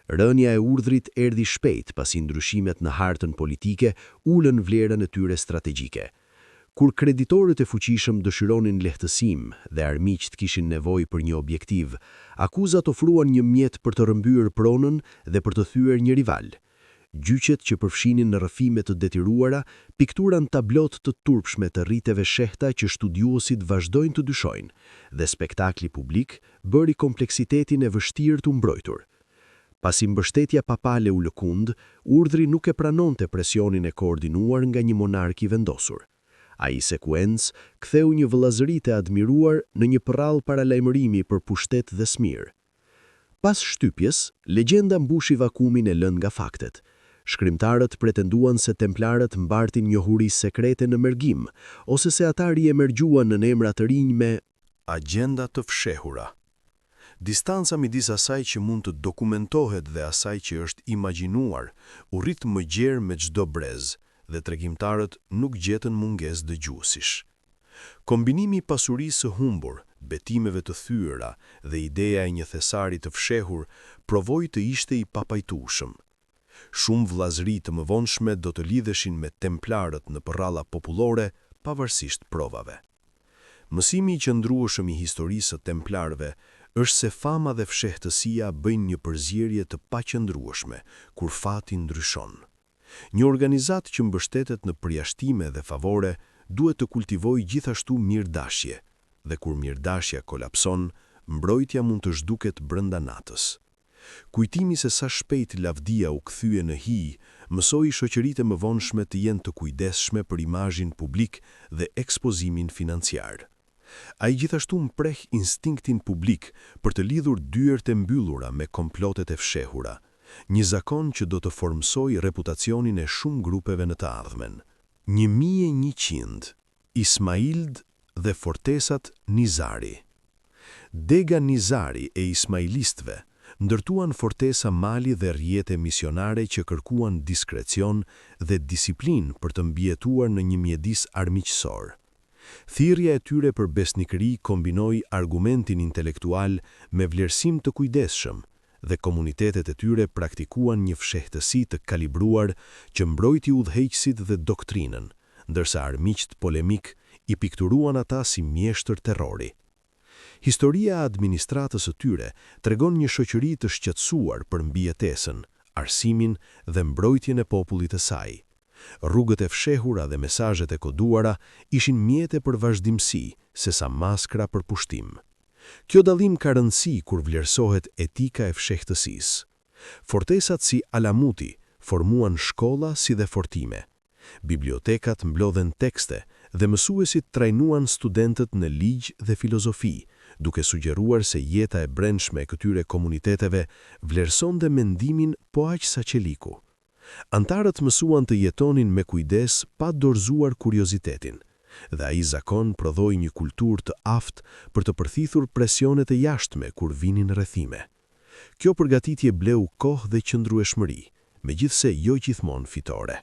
Rënja e urdhrit erdhi shpejt pasi ndryshimet në hartën politike ulën vlerën e tyre strategjike. Kur kreditorët e fuqishëm dëshironin lehtësim dhe armiqt kishin nevojë për një objektiv, akuzat ofruan një mjet për të rrëmbyer pronën dhe për të thyer një rival. Gjyqet që përfshinin në rrëfime të detyruara pikturan tablot të turpshme të rriteve shehta që studiuesit vazhdojnë të dyshojnë, dhe spektakli publik bëri kompleksitetin e vështirë të mbrojtur. Pasi mbështetja papale u lëkund, urdhri nuk e pranonte presionin e koordinuar nga një monark i vendosur. Ai sekuencë ktheu një vëllazëri të admiruar në një përrall paralajmërimi për pushtet dhe smir. Pas shtypjes, legjenda mbushi vakumin e lënë nga faktet. Shkrimtarët pretenduan se templarët mbartin njohuri sekrete në mergim, ose se ata riemergjuan në emra të rinj me agjenda të fshehura. Distanca midis asaj që mund të dokumentohet dhe asaj që është imagjinuar u rrit më gjerë me çdo brez, dhe tregimtarët nuk gjetën mungesë dëgjuesish. Kombinimi i pasurisë së humbur, betimeve të thyera dhe ideja e një thesari të fshehur provoi të ishte i papajtueshëm. Shumë vëllazëri të mëvonshme do të lidheshin me templarët në përralla popullore pavarësisht provave. Mësimi i qëndrueshëm i historisë së templarëve është se fama dhe fshehtësia bëjnë një përzierje të paqëndrueshme kur fati ndryshon. Një organizat që mbështetet në përjashtime dhe favore duhet të kultivojë gjithashtu mirëdashje, dhe kur mirëdashja kolapson, mbrojtja mund të zhduket brenda natës. Kujtimi se sa shpejt lavdia u kthye në hij, mësoi shoqëritë e mëvonshme të jenë të kujdesshme për imazhin publik dhe ekspozimin financiar. Ai gjithashtu mpreh instinktin publik për të lidhur dyert e mbyllura me komplotet e fshehura, një zakon që do të formsojë reputacionin e shumë grupeve në të ardhmen. 1100 Ismaild dhe fortesat Nizari. Dega Nizari e ismailistëve ndërtuan fortesa mali dhe rrjete misionare që kërkuan diskrecion dhe disiplinë për të mbijetuar në një mjedis armiqësor. Thirrja e tyre për besnikëri kombinoi argumentin intelektual me vlerësim të kujdesshëm, dhe komunitetet e tyre praktikuan një fshehtësi të kalibruar që mbrojti udhëheqësit dhe doktrinën, ndërsa armiqt polemik i pikturuan ata si mjeshtër terrori. Historia e administratës së tyre tregon një shoqëri të shqetësuar për mbijetesën, arsimin dhe mbrojtjen e popullit të saj. Rrugët e fshehura dhe mesazhet e koduara ishin mjete për vazhdimsi, sesa maskra për pushtim. Kjo dallim ka rëndësi kur vlerësohet etika e fshehtësisë. Fortesat si Alamuti formuan shkolla si dhe fortime. Bibliotekat mblodhen tekste dhe mësuesit trajnuan studentët në ligj dhe filozofi, duke sugjeruar se jeta e brendshme e këtyre komuniteteve vlerësonte mendimin po aq sa qeliku. Antarët mësuan të jetonin me kujdes pa dorëzuar kuriozitetin, dhe ai zakon prodhoi një kulturë të aftë për të përthithur presionet e jashtme kur vinin rrethime. Kjo përgatitje bleu kohë dhe qëndrueshmëri, megjithse jo gjithmonë fitore.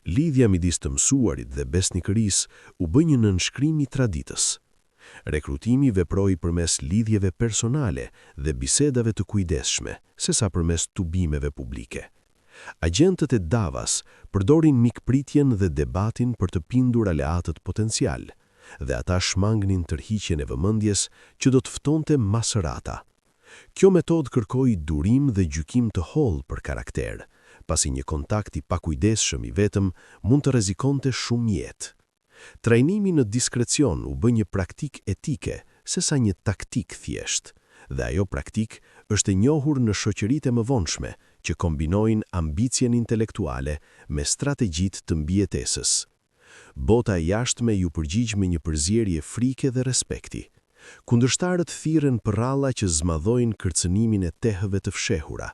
Lidhja midis të mësuarit dhe besnikërisë u bë një nënshkrim i traditës. Rekrutimi veproi përmes lidhjeve personale dhe bisedave të kujdesshme, sesa përmes tubimeve publike. Agjentët e davas përdorin mikpritjen dhe debatin për të pindur aleatët potencial, dhe ata shmangnin tërhiqjen e vëmendjes që do të ftonte masërata. Kjo metodë kërkoi durim dhe gjykim të hollë për karakter, pasi një kontakt i pakujdesshëm i vetëm mund të rrezikonte shumë jetë. Trajnimi në diskrecion u bë një praktik etike, sesa një taktik thjesht, dhe ajo praktik është e njohur në shoqëritë e mëvonshme që kombinojnë ambicien intelektuale me strategjitë të mbijetesës. Bota e jashtme ju përgjigj me një përzierje frike dhe respekti. Kundërshtarët thirren për rralla që zmadhojnë kërcënimin e tehëve të fshehura,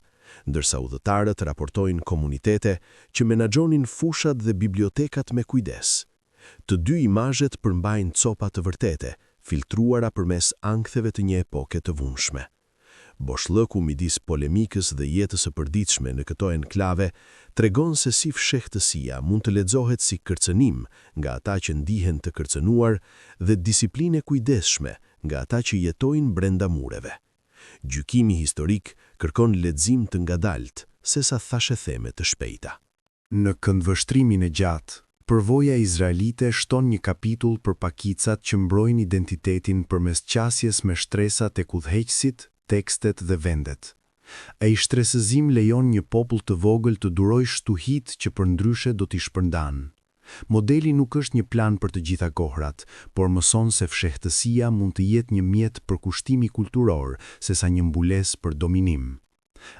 ndërsa udhëtarët raportojnë komunitete që menaxhonin fushat dhe bibliotekat me kujdes. Të dy imazhet përmbajnë copa të vërtete, filtruara përmes anktheve të një epoke të vunshme. Boshllëku midis polemikës dhe jetës së përditshme në këto enklave tregon se si fshehtësia mund të lexohet si kërcënim nga ata që ndihen të kërcënuar dhe disiplinë e kujdesshme nga ata që jetojnë brenda mureve. Gjykimi historik kërkon lexim të ngadalt, sesa thashetheme të shpejta. Në këndvështrimin e gjatë, përvoja izraelite shton një kapitull për pakicat që mbrojnë identitetin përmes qasjes me shtresat e udhëheqësit, tekstet dhe vendet. Ai shtresëzim lejon një popull të vogël të durojë shtuhit që përndryshe do t'i shpërndan. Modeli nuk është një plan për të gjitha kohrat, por mëson se fshehtësia mund të jetë një mjet për kushtimi kulturor, sesa një mbulesë për dominim.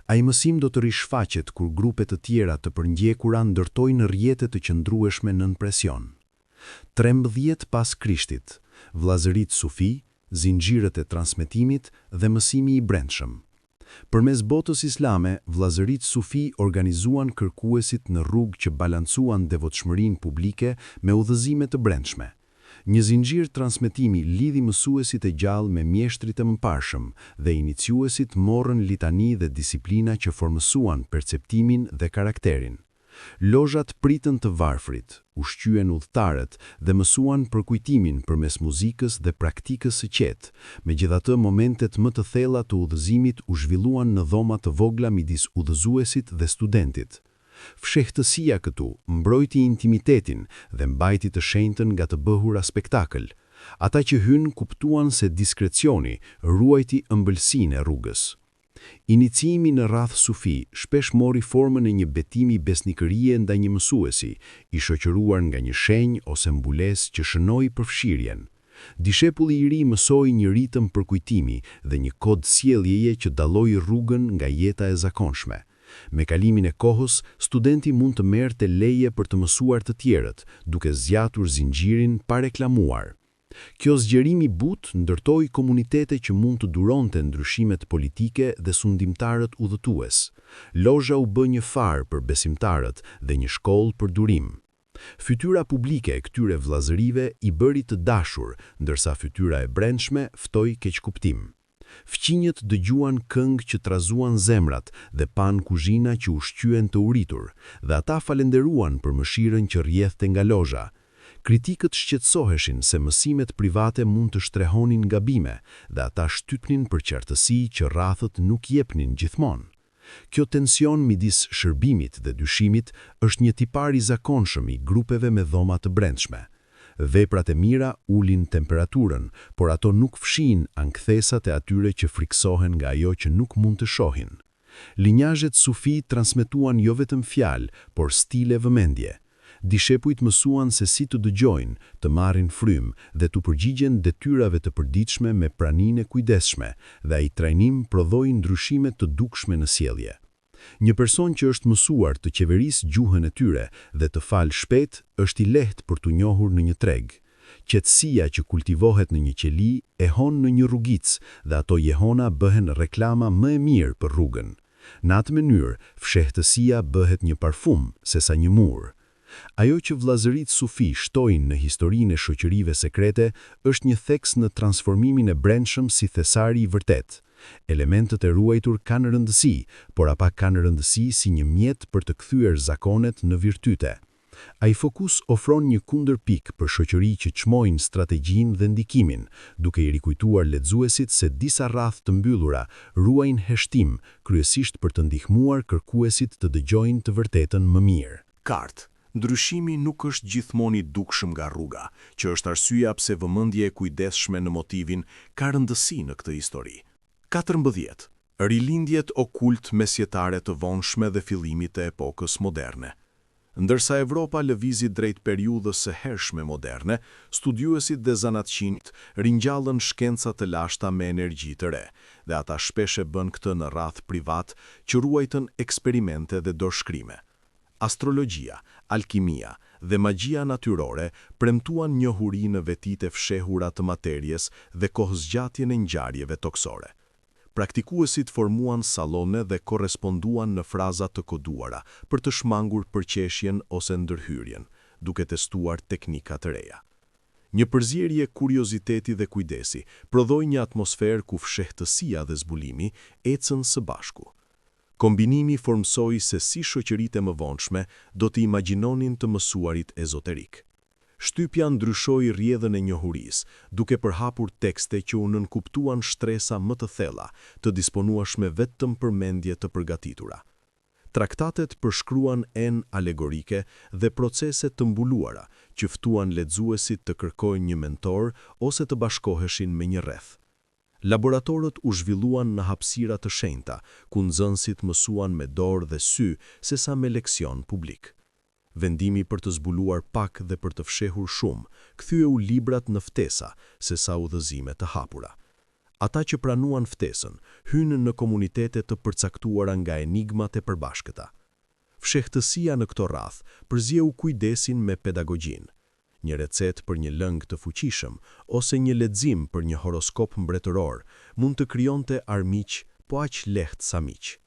Ai mësim do të rishfaqet kur grupe të tjera të përndjekura ndërtojnë rrjete të qëndrueshme nën presion. 13 pas Krishtit, vllazëritë sufi, zinxhirët e transmetimit dhe mësimi i brendshëm. Përmes botës islame, vllazëritë sufi organizuan kërkuesit në rrugë që balancuan devotshmërinë publike me udhëzime të brendshme. Një zinxhir transmetimi lidhi mësuesit e gjallë me mjeshtrit e mëparshëm dhe iniciuesit morën litani dhe disiplina që formësuan perceptimin dhe karakterin. Lozhat pritën të varfrit, ushqyen udhëtarët dhe mësuan përkujtimin përmes muzikës dhe praktikës së qetë, megjithatë momentet më të thella të udhëzimit u zhvilluan në dhoma të vogla midis udhëzuesit dhe studentit. Fshehtësia këtu mbrojti intimitetin dhe mbajti të shenjtën nga të bëhura spektakël. Ata që hynë kuptuan se diskrecioni ruajti ëmbëlsinë e rrugës. Iniciimi në rreth sufi shpesh mori formën e një betimi besnikërie ndaj një mësuesi, i shoqëruar nga një shenjë ose mbulesë që shënoi përfshirjen. Dishepulli i ri mësoi një ritëm përkujtimi dhe një kod sjelljeje që dalloi rrugën nga jeta e zakonshme. Me kalimin e kohës, studenti mund të merrte leje për të mësuar të tjerët, duke zgjatur zinxhirin pa reklamuar. Kjo zgjerim i butë ndërtoi komunitete që mund të duronte ndryshimet politike dhe sundimtarët udhëtues. Lozha u bë një farë për besimtarët dhe një shkollë për durim. Fytyra publike e këtyre vllazërive i bëri të dashur, ndërsa fytyra e brendshme ftoi keqkuptim. Fqinjët dëgjuan këngë që trazuan zemrat dhe pan kuzhina që ushqyen të uritur, dhe ata falenderuan për mëshirën që rrjedhte nga lozha. Kritikët shqetësoheshin se mësimet private mund të shtrehonin gabime dhe ata shtypnin për qartësi që rrathët nuk jepnin gjithmonë. Kjo tension midis shërbimit dhe dyshimit është një tipar i zakonshëm i grupeve me dhoma të brendshme. Veprat e mira ulin temperaturën, por ato nuk fshin ankthesat e atyre që friksohen nga ajo që nuk mund të shohin. Linjazhet sufi transmetuan jo vetëm fjalë, por stile vëmendje. Dishepujt mësuan se si të dëgjojnë, të marrin frymë dhe të përgjigjen detyrave të përditshme me praninë e kujdesshme, dhe ai trajnim prodhoi ndryshime të dukshme në sjellje. Një person që është mësuar të qeverisë gjuhën e tyre dhe të falë shpejt është i lehtë për t'u njohur në një treg. Qetësia që kultivohet në një qeli ehon në një rrugicë dhe ato jehona bëhen reklama më e mirë për rrugën. Në atë mënyrë, fshehtësia bëhet një parfum sesa një mur. Ajo që vllazërit sufi shtojnë në historinë e shoqërive sekrete është një theks në transformimin e brendshëm si thesari i vërtet. Elementet e ruajtur kanë rëndësi, por apa kanë rëndësi si një mjet për të kthyer zakonet në virtyte. Ai fokus ofron një kundërpik për shoqëri që çmojnë strategjinë dhe ndikimin, duke i rikujtuar lexuesit se disa rrath të mbyllura ruajnë heshtim, kryesisht për të ndihmuar kërkuesit të dëgjojnë të vërtetën më mirë. Kartë. Ndryshimi nuk është gjithmonë i dukshëm nga rruga, që është arsyeja pse vëmendja e kujdesshme në motivin ka rëndësi në këtë histori. 14. Rilindjet okult mesjetare të vonshme dhe fillimit të epokës moderne. Ndërsa Evropa lëvizi drejt periudhës së hershme moderne, studiuesit dhe zanatçinjt ringjallën shkenca të lashta me energji të re, dhe ata shpesh e bën këtë në rrath privat që ruajtën eksperimente dhe dorëshkrime. Astrologjia, alkimia dhe magjia natyrore premtuan njohuri në vetitë e fshehura të materjes dhe kohëzgjatjen e ngjarjeve toksore. Praktikuesit formuan sallone dhe korresponduan në fraza të koduara për të shmangur përqeshjen ose ndërhyrjen, duke testuar teknika të reja. Një përzierje kurioziteti dhe kujdesi prodhoi një atmosferë ku fshehtësia dhe zbulimi ecën së bashku. Kombinimi formsoi se si shoqëritë më vonshme do të imagjinonin të mësuarit ezoterik. Shtypja ndryshoi rrjedhën e njohurisë, duke përhapur tekste që u nënkuptuan shtresa më të thella, të disponueshme vetëm për mendje të përgatitura. Traktatet përshkruan enë alegorike dhe procese të mbuluara, që ftuan lexuesit të kërkojnë një mentor ose të bashkoheshin me një rreth. Laboratorët u zhvilluan në hapësira të shenjta, ku nxënësit mësuan me dorë dhe sy sesa me leksion publik. Vendimi për të zbuluar pak dhe për të fshehur shumë, kthye librat në ftesa sesa udhëzime të hapura. Ata që pranuan ftesën hynë në komunitete të përcaktuara nga enigmat e përbashkëta. Fshehtësia në këto rrath përzieu kujdesin me pedagogjinë. Një recet për një lëng të fuqishëm ose një lexim për një horoskop mbretëror mund të krijonte armiq, po aq lehtë sa miq.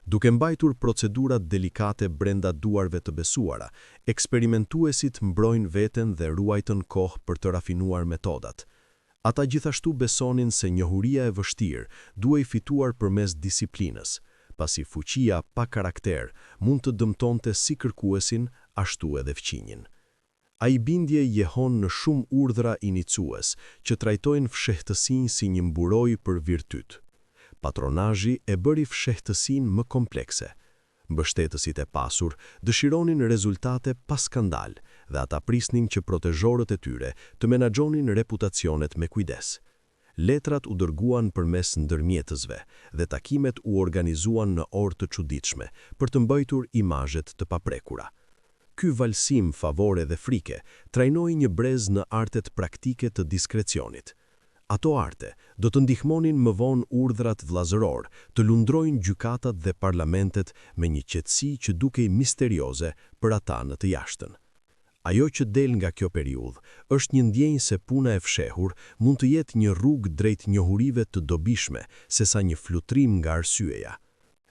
Duke mbajtur procedurat delikate brenda duarve të besuara, eksperimentuesit mbrojnë veten dhe ruajtën kohë për të rafinuar metodat. Ata gjithashtu besonin se njohuria e vështirë duhej fituar përmes disiplinës, pasi fuqia pa karakter mund të dëmtonte si kërkuesin ashtu edhe fqinjin. Ai bindje jehon në shumë urdhra inicues që trajtojnë fshehtësinë si një mburoj për virtyt. Patronazhi e bëri fshehtësinë më komplekse. Mbështetësit e pasur dëshironin rezultate pa skandal dhe ata prisnin që protezhorët e tyre të menaxhonin reputacionet me kujdes. Letrat u dërguan përmes ndërmjetësve dhe takimet u organizuan në orë të çuditshme për të mbajtur imazhet të paprekura. Ky valsim favore dhe frike trajnoi një brez në artet praktike të diskrecionit. Ato arte do të ndihmonin më vonë urdhrat vllazëror të lundrojnë gjykatat dhe parlamentet me një qetësi që dukej misterioze për ata në të jashtën. Ajo që del nga kjo periudhë është një ndjenjë se puna e fshehur mund të jetë një rrugë drejt njohurive të dobishme sesa një flutrim nga arsyeja.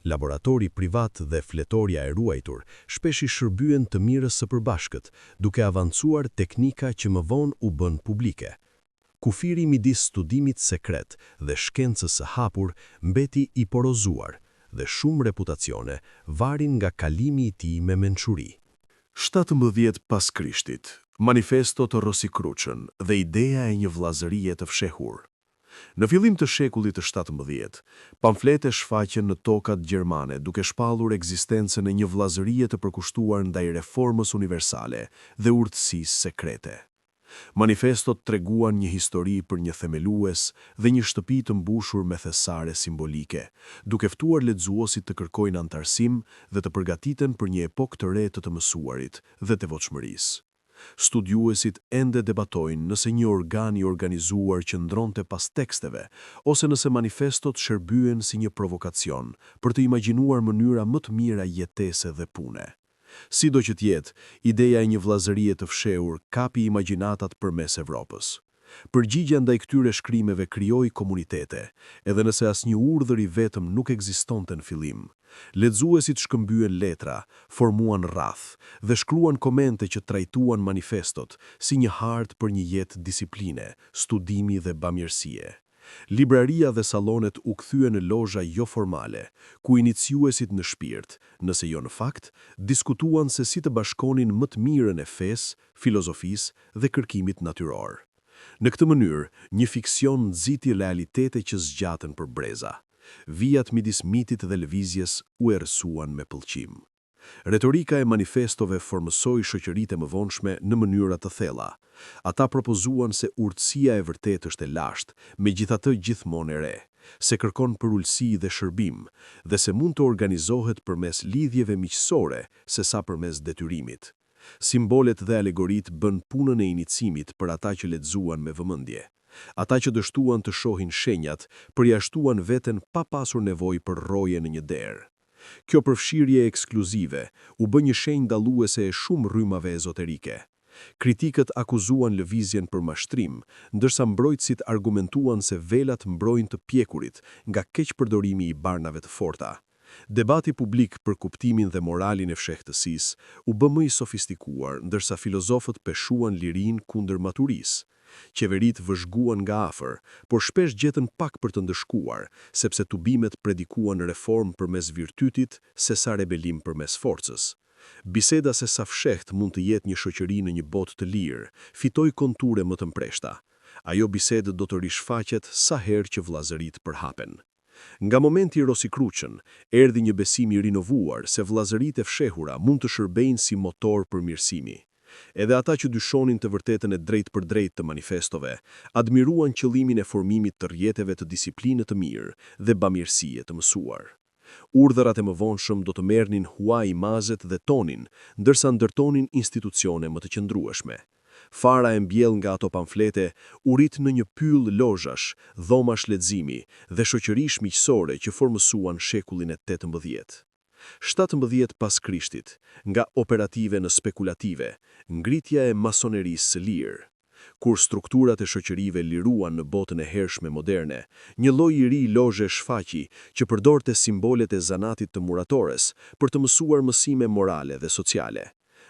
Laboratori privat dhe fletoria e ruajtur shpesh i shërbyen të mirës së përbashkët, duke avancuar teknika që më vonë u bën publike. Kufiri midis studimit sekret dhe shkencës së hapur mbeti i porozuar dhe shumë reputacione varin nga kalimi i tij me mençuri. 17 pas Krishtit, manifesto të Rosicrucian dhe ideja e një vllazërie të fshehur. Në fillim të shekullit të 17, pamflete shfaqen në tokat gjermane duke shpallur ekzistencën e një vllazërie të përkushtuar ndaj reformës universale dhe urtësisë sekrete. Manifestot treguan një histori për një themelues dhe një shtëpi të mbushur me thesare simbolike, duke ftuar lexuesit të kërkojnë antarësim dhe të përgatiten për një epokë të re të mësuarit dhe të devotshmërisë. Studiuesit ende debatojnë nëse një organ i organizuar qëndronte pas teksteve, ose nëse manifestot shërbyen si një provokacion për të imagjinuar mënyra më të mira jetese dhe pune. Sido që t'jetë, ideja e një vllazërie të fshehur kapi imagjinatat përmes Evropës. Përgjigja ndaj këtyre shkrimeve krijoi komunitete, edhe nëse asnjë urdhër i vetëm nuk ekzistonte në fillim. Lexuesit shkëmbyen letra, formuan rrath dhe shkruan komente që trajtuan manifestot si një hartë për një jetë disipline, studimi dhe bamirësie. Libraria dhe sallonet u kthyen në lozha jo formale, ku iniciuesit në shpirt, nëse jo në fakt, diskutuan se si të bashkonin më të mirën e fesë, filozofisë dhe kërkimit natyror. Në këtë mënyrë, një fiksion nxiti realitete që zgjatën për breza. Vijat midis mitit dhe lëvizjes u errësuan me pëlqim. Retorika e manifestove formësoi shoqëritë e mëvonshme në mënyra të thella. Ata propozuan se urtësia e vërtetë është e lashtë, megjithatë gjithmonë e re, se kërkon për ulësi dhe shërbim, dhe se mund të organizohet përmes lidhjeve miqësore sesa përmes detyrimit. Simbolet dhe alegorit bën punën e inicimit për ata që lexuan me vëmendje. Ata që dështuan të shohin shenjat, përjashtuan veten pa pasur nevojë për rroje në një derë. Kjo përfshirje ekskluzive u bë një shenjë dalluese e shumë rrymave ezoterike. Kritikët akuzuan lëvizjen për mashtrim, ndërsa mbrojtësit argumentuan se velat mbrojnë të pjekurit nga keqpërdorimi i barnave të forta. Debati publik për kuptimin dhe moralin e fshehtësisë u bë më i sofistikuar, ndërsa filozofët peshuan lirinë kundër maturisë. Qeveritë vëzhguan nga afër, por shpesh gjetën pak për të ndëshkuar, sepse tubimet predikuan reformë përmes virtytit sesa rebelim përmes forcës. Biseda se sa fshehtë mund të jetë një shoqëri në një botë të lirë, fitoi konture më të mpreshta. Ajo bisedë do të rishfaqet sa herë që vllazëritë përhapen. Nga momenti i Rosicrucian, erdhi një besim i rinovuar se vllazëritë e fshehura mund të shërbejnë si motor për mirësimi. Edhe ata që dyshonin të vërtetën e drejt për drejt të manifestove, admiruan qëllimin e formimit të rrjeteve të disiplinë të mirë dhe bamirësie të mësuar. Urdhërat e mëvonshëm do të merrnin huaj mazet dhe tonin, ndërsa ndërtonin institucione më të qëndrueshme. Fara e mbjell nga ato pamflete u rit në një pyll lozhash, dhomash leximi dhe shoqërish miqësore që formësuan shekullin e 18. 17 pas Krishtit, nga operative në spekulative, ngritja e masonerisë së lirë. Kur strukturat e shoqërive liruan në botën e hershme moderne, një lloj i ri lozhe shfaqi që përdorte simbolet e zanatit të muratores për të mësuar mësime morale dhe sociale.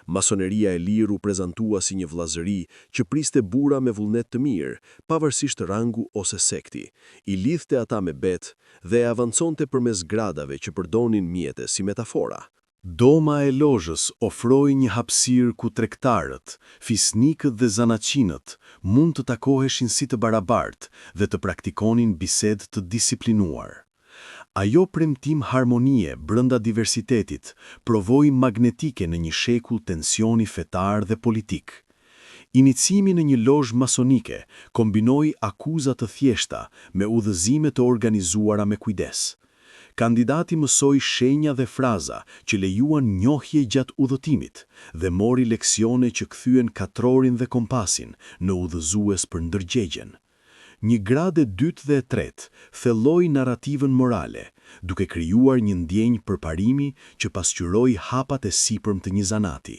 Masoneria e lirë u prezantua si një vllazëri që priste burra me vullnet të mirë, pavarësisht rangu ose sekti, i lidhte ata me bet dhe e avanconte përmes gradave që përdonin mjete si metafora. Doma e lozhës ofroi një hapësirë ku tregtarët, fisnikët dhe zanaçinët mund të takoheshin si të barabartë dhe të praktikonin bisedë të disiplinuar. Ajo premtim harmonie brënda diversitetit provoi magnetike në një shekull tensioni fetar dhe politik. Inicimi në një lozhë masonike kombinoi akuza të thjeshta me udhëzime të organizuara me kujdes. Kandidati mësoi shenja dhe fraza që lejuan njohje gjatë udhëtimit dhe mori leksione që kthyen katrorin dhe kompasin në udhëzues për ndërgjegjen. Një gradë e dytë dhe e tretë thelloi narrativën morale, duke krijuar një ndjenjë përparimi që pasqyroi hapat e sipërm të një zanati.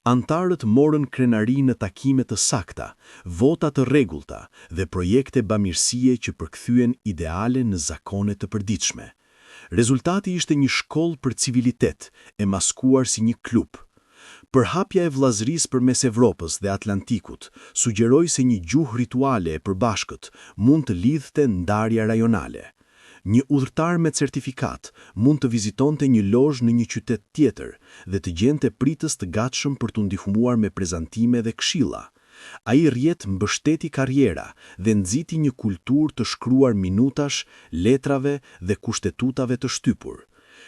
Antarët morën krenari në takime të sakta, vota të rregullta dhe projekte bamirësie që përkthyen ideale në zakone të përditshme. Rezultati ishte një shkollë për civilitet, e maskuar si një klub. Përhapja e vllazërisë përmes Evropës dhe Atlantikut sugjeroi se një gjuhë rituale e përbashkët mund të lidhte ndarja rajonale. Një udhëtar me certifikat mund të vizitonte një lozhë në një qytet tjetër dhe të gjente pritës të gatshëm për t'u ndihmuar me prezantime dhe këshilla. Ai rrjet mbështeti karriera dhe nxiti një kulturë të shkruar minutash, letrave dhe kushtetutave të shtypur.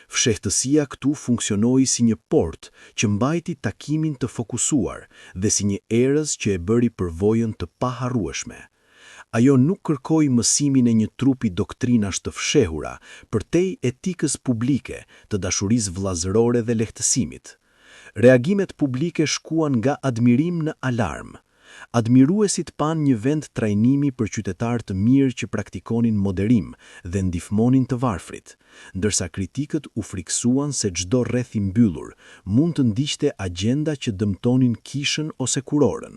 Fshehtësia këtu funksionoi si një port që mbajti takimin të fokusuar dhe si një erëz që e bëri përvojën të paharrueshme. Ajo nuk kërkoi mësimin e një trupi doktrinash të fshehura, përtej etikës publike, të dashurisë vllazërore dhe lehtësimit. Reagimet publike shkuan nga admirim në alarm. Admiruesit pan një vend trajnimi për qytetar të mirë që praktikonin moderim dhe ndihmonin të varfrit, ndërsa kritikët u friksuan se çdo rreth i mbyllur mund të ndiqte agjenda që dëmtonin kishën ose kurorën.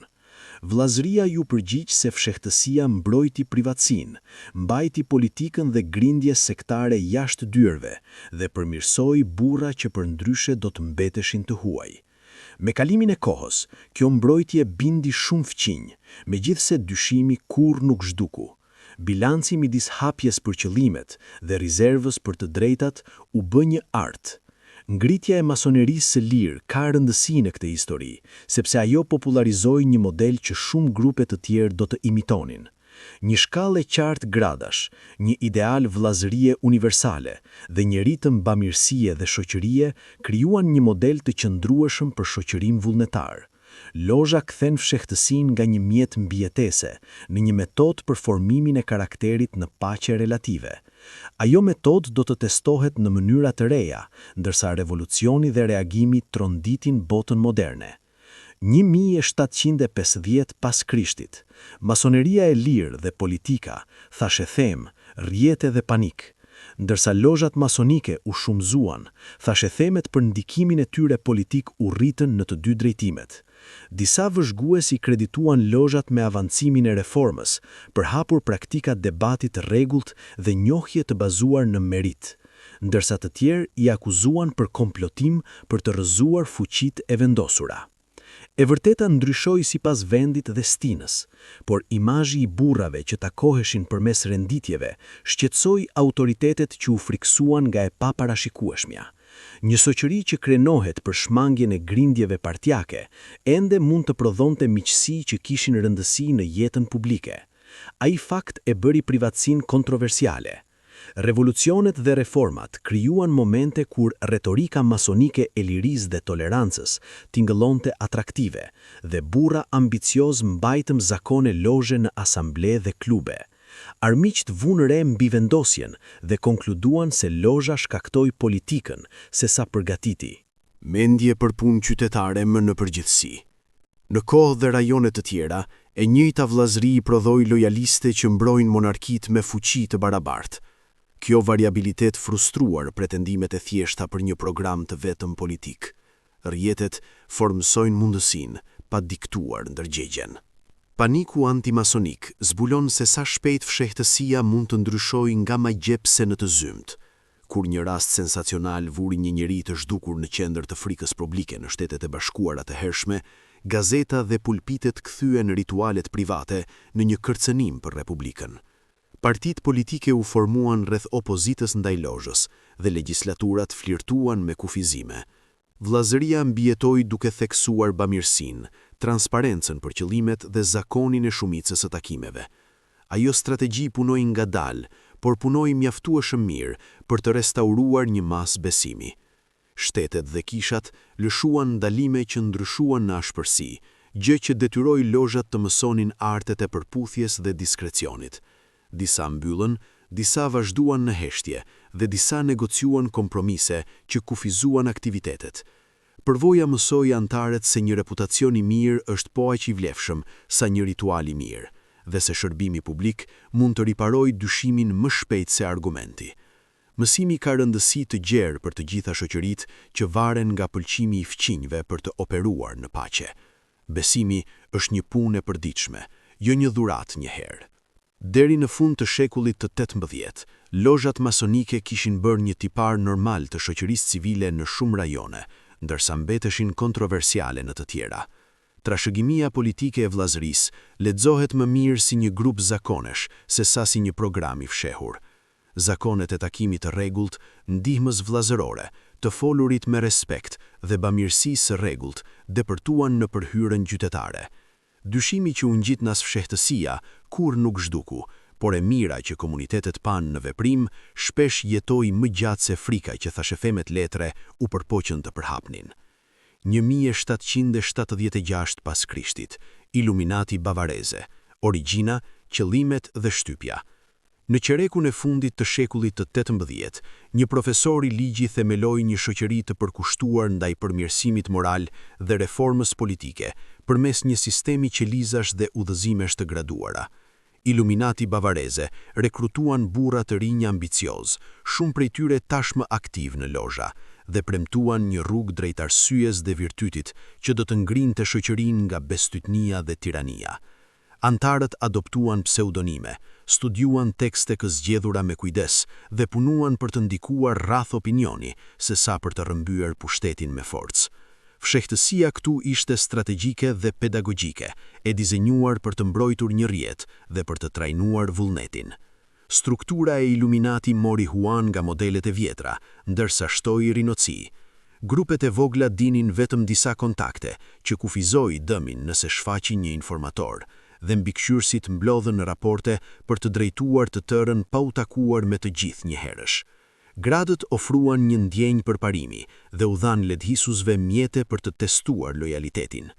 Vllazëria ju përgjigj se fshehtësia mbrojti privatësinë, mbajti politikën dhe grindje sektare jashtë dyerve dhe përmirësoi burra që përndryshe do të mbeteshin të huaj. Me kalimin e kohës, kjo mbrojtje bindi shumë fqinj, megjithse dyshimi kurrë nuk zhduku. Bilanci midis hapjes për qëllimet dhe rezervës për të drejtat u bë një art. Ngritja e masonerisë së lirë ka rëndësi në këtë histori, sepse ajo popularizoi një model që shumë grupe të tjerë do të imitonin. Një shkallë e qartë gradash, një ideal vllazërie universale dhe një ritëm bamirësie dhe shoqërie krijuan një model të qëndrueshëm për shoqërinë vullnetar. Lozha kthen fshehtësinë nga një mjet mbijetese në një metodë për formimin e karakterit në paqe relative. Ajo metodë do të testohet në mënyra të reja, ndërsa revolucioni dhe reagimi tronditin botën moderne. 1750 pas Krishtit, masoneria e lirë dhe politika thashë them, rjete dhe panik. Ndërsa lozhat masonike u shumëzuan, thashë themet për ndikimin e tyre politik u rritën në të dy drejtimet. Disa vëzhgues i kredituan lozhat me avancimin e reformës, për hapur praktika debatit rregullt dhe njohje të bazuar në merit, ndërsa të tjerë i akuzuan për komplotim për të rrëzuar fuqitë e vendosura. E vërteta ndryshoi sipas vendit dhe stinës, por imazhi i burrave që takoheshin përmes renditjeve shqetësoi autoritetet që u friksuan nga e paparashikueshmja. Një shoqëri që krenohet për shmangjen e grindjeve partjake, ende mund të prodhonte miqësi që kishin rëndësi në jetën publike. Ai fakt e bëri privatësinë kontroversiale. Revolucionet dhe reformat krijuan momente kur retorika masonike e lirisë dhe tolerancës tingëllonte atraktive dhe burra ambicioz mbajtëm zakone lozhe në asamble dhe klube. Armiqt vunë re mbi vendosjen dhe konkluduan se lozha shkaktoi politikën sesa përgatiti. Mendje për punë qytetare më në përgjithësi. Në kohë dhe rajone të tjera, e njëjta vllazëri i prodhoi lojaliste që mbrojnë monarkitë me fuqi të barabartë. Kjo variabilitet frustruar pretendimet e thjeshta për një program të vetëm politik. Rjetet formsojnë mundësinë pa diktuar ndërgjegjen. Paniku antimasonik zbulon se sa shpejt fshehtësia mund të ndryshojë nga majgjepse në të zymt. Kur një rast sensacional vuri një njeri të zhdukur në qendër të frikës publike në Shtetet e Bashkuara të hershme, gazeta dhe pulpitet kthyen ritualet private në një kërcënim për Republikën. Partitë politike u formuan rreth opozitës ndaj lozhës dhe legjislaturat flirtuan me kufizime. Vllazëria mbijetoi duke theksuar bamirësinë, transparencën për qëllimet dhe zakonin e shumicës së takimeve. Ajo strategji punoi ngadalë, por punoi mjaftueshëm mirë për të restauruar një mas besimi. Shtetet dhe kishat lëshuan ndalime që ndryshuan në ashpërsi, gjë që detyroi lozhat të mësonin artet e përputhjes dhe diskrecionit. Disa mbyllën, disa vazhduan në heshtje dhe disa negociuan kompromise që kufizuan aktivitetet. Përvoja mësoi antarët se një reputacion i mirë është po aq i vlefshëm sa një ritual i mirë, dhe se shërbimi publik mund të riparojë dyshimin më shpejt se argumenti. Mësimi ka rëndësi të gjerë për të gjitha shoqëritë që varen nga pëlqimi i fqinjve për të operuar në paqe. Besimi është një punë e përditshme, jo një dhuratë një herë. Deri në fund të shekullit të 18, lozhat masonike kishin bërë një tipar normal të shoqërisë civile në shumë rajone, ndërsa mbeteshin kontroversiale në të tjera. Trashëgimia politike e vllazërisë lexohet më mirë si një grup zakonesh sesa si një program i fshehur. Zakonet e takimit të rregullt, ndihmës vllazërore, të folurit me respekt dhe bamirësisë së rregullt depërtuan në përhyrën gjyqëtare. Dyshimi që u ngjit nas fshehtësia kur nuk zhduku, por e mira që komunitetet panë në veprim shpesh jetoi më gjatë se frika që thashefemet letre u përpoqën të përhapnin. 1776 pas Krishtit, Iluminati bavareze, origjina, qëllimet dhe shtypja. Në qerekun e fundit të shekullit të 18, një profesor i ligji themeloi një shoqëri të përkushtuar ndaj përmirësimit moral dhe reformës politike përmes një sistemi qelizash dhe udhëzimesh të graduara. Iluminati bavareze rekrutuan burra të rinj ambicioz, shumë prej tyre tashmë aktiv në lozha, dhe premtuan një rrugë drejt arsyes dhe virtytit që do të ngrinte shoqërinë nga bestytnia dhe tirania. Antarët adoptuan pseudonime, studiuan tekste zgjedhura me kujdes dhe punuan për të ndikuar rreth opinioni, sesa për të rrëmbyer pushtetin me forcë. Fshehtësia këtu ishte strategjike dhe pedagogjike, e dizenjuar për të mbrojtur një rrjet dhe për të trajnuar vullnetin. Struktura e Iluminati mori huan nga modelet e vjetra, ndërsa shtoi rinoci. Grupet e vogla dinin vetëm disa kontakte, që kufizoi dëmin nëse shfaqi një informator, dhe mbikëqyrësit mblodhën në raporte për të drejtuar të tërën pa u takuar me të gjithë njëherësh. Gradët ofruan një ndjenjë përparimi dhe u dhan ledhisusve mjete për të testuar lojalitetin.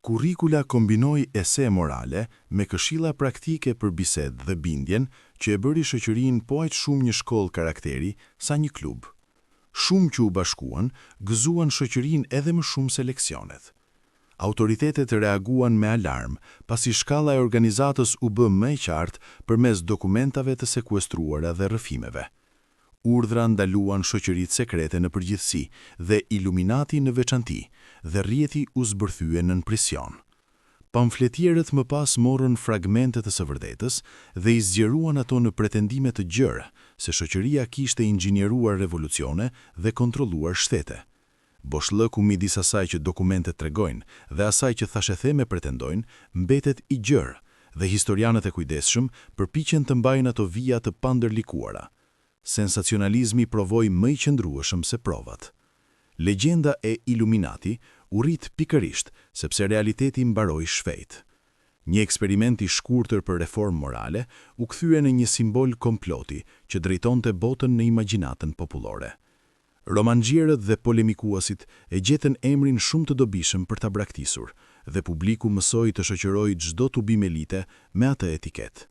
Kurrikula kombinoi ese morale me këshilla praktike për bisedë dhe bindjen, që e bëri shoqërinë po aq shumë një shkollë karakteri sa një klub. Shumë që u bashkuan, gëzuan shoqërinë edhe më shumë se leksionet. Autoritetet reaguan me alarm, pasi shkalla e organizatës u bë më e qartë përmes dokumentave të sekuestruara dhe rrëfimeve. Urdhra ndaluan shoqëritë sekrete në përgjithësi dhe Iluminati në veçanti, dhe rrjeti u zbërthye nën prision. Pamfletierët më pas morën fragmente të së vërtetës dhe i zgjeruan ato në pretendime të gjërë, se shoqëria kishte inxhinieruar revolucione dhe kontrolluar shtete. Boshllëku midis asaj që dokumentet tregojnë dhe asaj që thashetheme pretendojnë mbetet i gjerë, dhe historianët e kujdesshëm përpiqen të mbajnë ato vija të pandërlikuara. Sensacionalizmi provoi më i qëndrueshëm se provat. Legjenda e Iluminati u rrit pikërisht sepse realiteti mbaroi shpejt. Një eksperiment i shkurtër për reformë morale u kthye në një simbol komploti që drejtonte botën në imagjinatën popullore. Romanxhierët dhe polemikuesit e gjetën emrin shumë të dobishëm për ta braktisur, dhe publiku mësoi të shoqërojë çdo tubim elite me atë etiketë.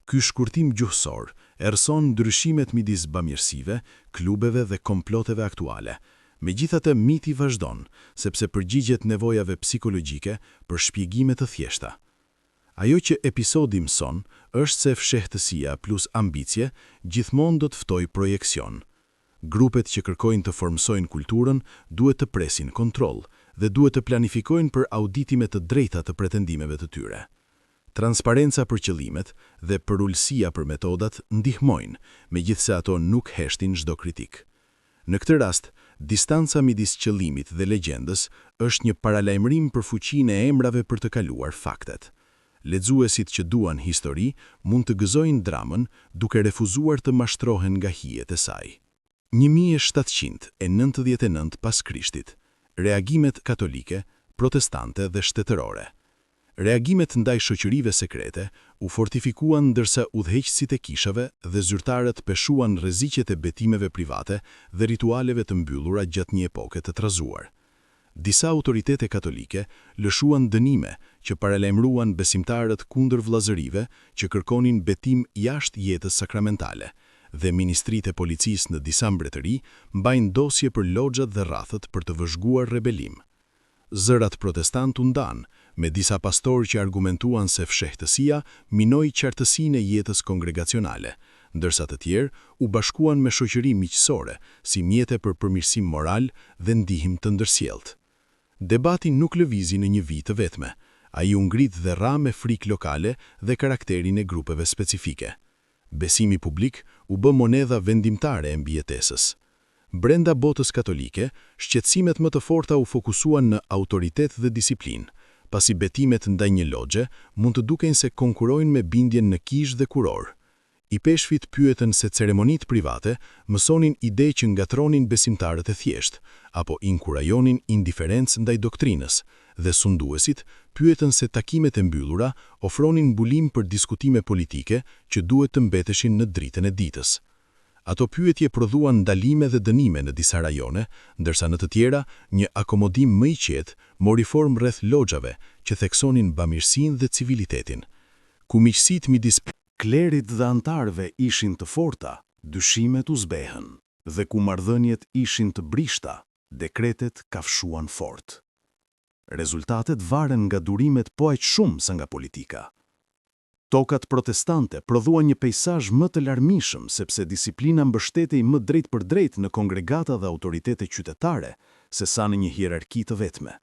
Ky shkurtim gjuhësor erson ndryshimet midis bamirësive, klubeve dhe komploteve aktuale. Megjithatë, miti vazhdon, sepse përgjigjet nevojave psikologjike për shpjegime të thjeshta. Ajo që episodi mëson është se fshehtësia plus ambicie gjithmonë do të ftojë projekcion. Grupet që kërkojnë të formsojnë kulturën duhet të presin kontroll dhe duhet të planifikojnë për auditime të drejta të pretendimeve të tyre. Transparenca për qëllimet dhe përulësia për metodat ndihmojnë, megjithse ato nuk heshtin çdo kritik. Në këtë rast, distanca midis qëllimit dhe legjendës është një paralajmërim për fuqinë e emrave për të kaluar faktet. Lexuesit që duan histori mund të gëzojnë dramën duke refuzuar të mashtrohen nga hijet e saj. 1799 pas Krishtit, reagimet katolike, protestante dhe shtetërore. Reagimet ndaj shoqërive sekrete u fortifikuan ndërsa udhëheqësit e kishave dhe zyrtarët peshuan rreziqet e betimeve private dhe ritualeve të mbyllura gjatë një epoke të trazuar. Disa autoritete katolike lëshuan dënime që paralajmëruan besimtarët kundër vllazërive që kërkonin betim jashtë jetës sakramentale, dhe ministritë e policisë në disa mbretëri mbajnë dosje për logxhat dhe rrathët për të vëzhguar rebelim. Zërat protestant u ndan, me disa pastorë që argumentuan se fshehtësia minoi qartësinë e jetës kongregacionale, ndërsa të tjerë u bashkuan me shoqëri miqësore si mjete për përmirësim moral dhe ndihmë të ndërsjellët. Debati nuk lëvizi në një vit të vetme, ai u ngrit dhe rra me frikë lokale dhe karakterin e grupeve specifike. Besimi publik u bë monedha vendimtare e mbijetesës. Brenda botës katolike, shqetësimet më të forta u fokusuan në autoritet dhe disiplinë, pasi betimet ndaj një logje mund të duken se konkurojnë me bindjen në kishë dhe kuror. I peshqvit pyeten se ceremonitë private mësonin ide që ngatronin besimtarët e thjeshtë, apo inkurajonin indiferencë ndaj doktrinës, dhe sunduesit pyeten se takimet e mbyllura ofronin mbulim për diskutime politike që duhet të mbeteshin në dritën e ditës. Ato pyetje prodhuan ndalime dhe dënime në disa rajone, ndërsa në të tjera një akomodim më i qetë mori formë rreth loxhave që theksonin bamirësinë dhe civilitetin. Ku miqësitë midis Klerit dhe antarëve ishin të forta, dyshimet u zbehen, dhe ku marrëdhëniet ishin të brishta, dekretet kafshuan fort. Rezultatet varen nga durimet po aq shumë sa nga politika. Tokat protestante prodhuan një peizazh më të larmishëm sepse disiplina mbështetej më drejt për drejt në kongregata dhe autoritete qytetare se sa në një hierarki të vetme.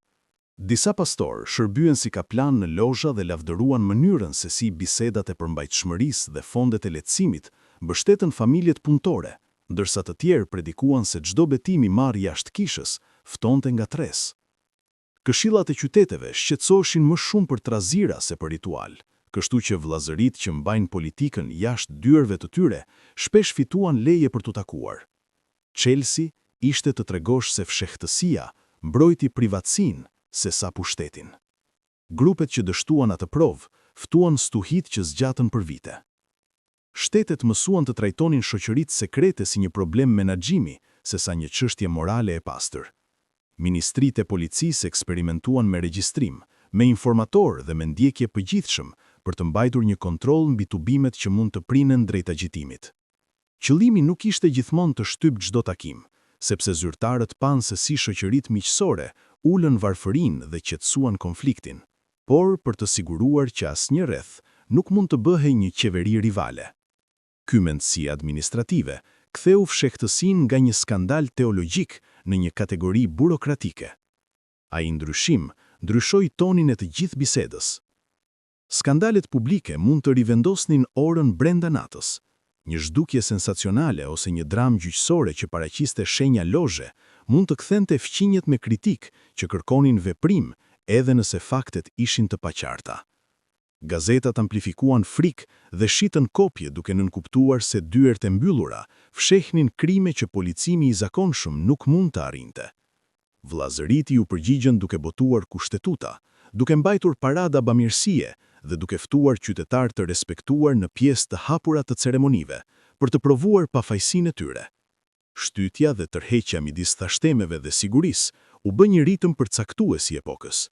Disa pastorë shërbyen si kaplan në lozha dhe lavdëruan mënyrën se si bisedat e përmbajtshmërisë dhe fondet e lehtësimit mbështetën familjet punëtore, ndërsa të tjerë predikuan se çdo betim i marrë jashtë kishës ftonte nga tres. Këshillat e qyteteve shqetësoheshin më shumë për trazira se për ritual, kështu që vllazërit që mbajnë politikën jashtë dyerve të tyre shpesh fituan leje për t'u takuar. Çelësi ishte të tregosh se fshehtësia mbrojti privatësinë se sa pushtetin. Grupet që dështuan atë provë ftuan stuhit që zgjatën për vite. Shtetet mësuan të trajtonin shoqëritë sekrete si një problem menaxhimi, sesa një çështje morale e pastër. Ministritë e policisë eksperimentuan me regjistrim, me informator dhe me ndjekje përgjithshëm për të mbajtur një kontroll mbi tubimet që mund të prinen drejt agjitimit. Qëllimi nuk ishte gjithmonë të shtyp çdo takim, sepse zyrtarët panë se si shoqëritë miqësore ulën varfërinë dhe qetësuan konfliktin, por për të siguruar që asnjë rreth nuk mund të bëhej një qeveri rivale. Ky mendësi administrative ktheu fshehtësinë nga një skandal teologjik në një kategori burokratike. Ai ndryshim ndryshoi tonin e të gjithë bisedës. Skandalet publike mund të rivendosnin orën brenda natës. Një zhdukje sensacionale ose një dramë gjyqësore që paraqiste shenja lozhe mund të kthente fqinjet me kritik që kërkonin veprim edhe nëse faktet ishin të paqarta. Gazetat amplifikuan frikë dhe shitën kopje duke nënkuptuar se dyert e mbyllura fshehnin krime që policimi i zakonshëm nuk mund të arrinte. Vllazëriti u përgjigjen duke botuar kushtetuta, duke mbajtur parada bamirësie dhe duke ftuar qytetarë të respektuar në pjesë të hapura të ceremonive për të provuar pafajësinë e tyre. Shtytja dhe tërheqja midis thashtemeve dhe sigurisë u bë një ritëm përcaktues i epokës.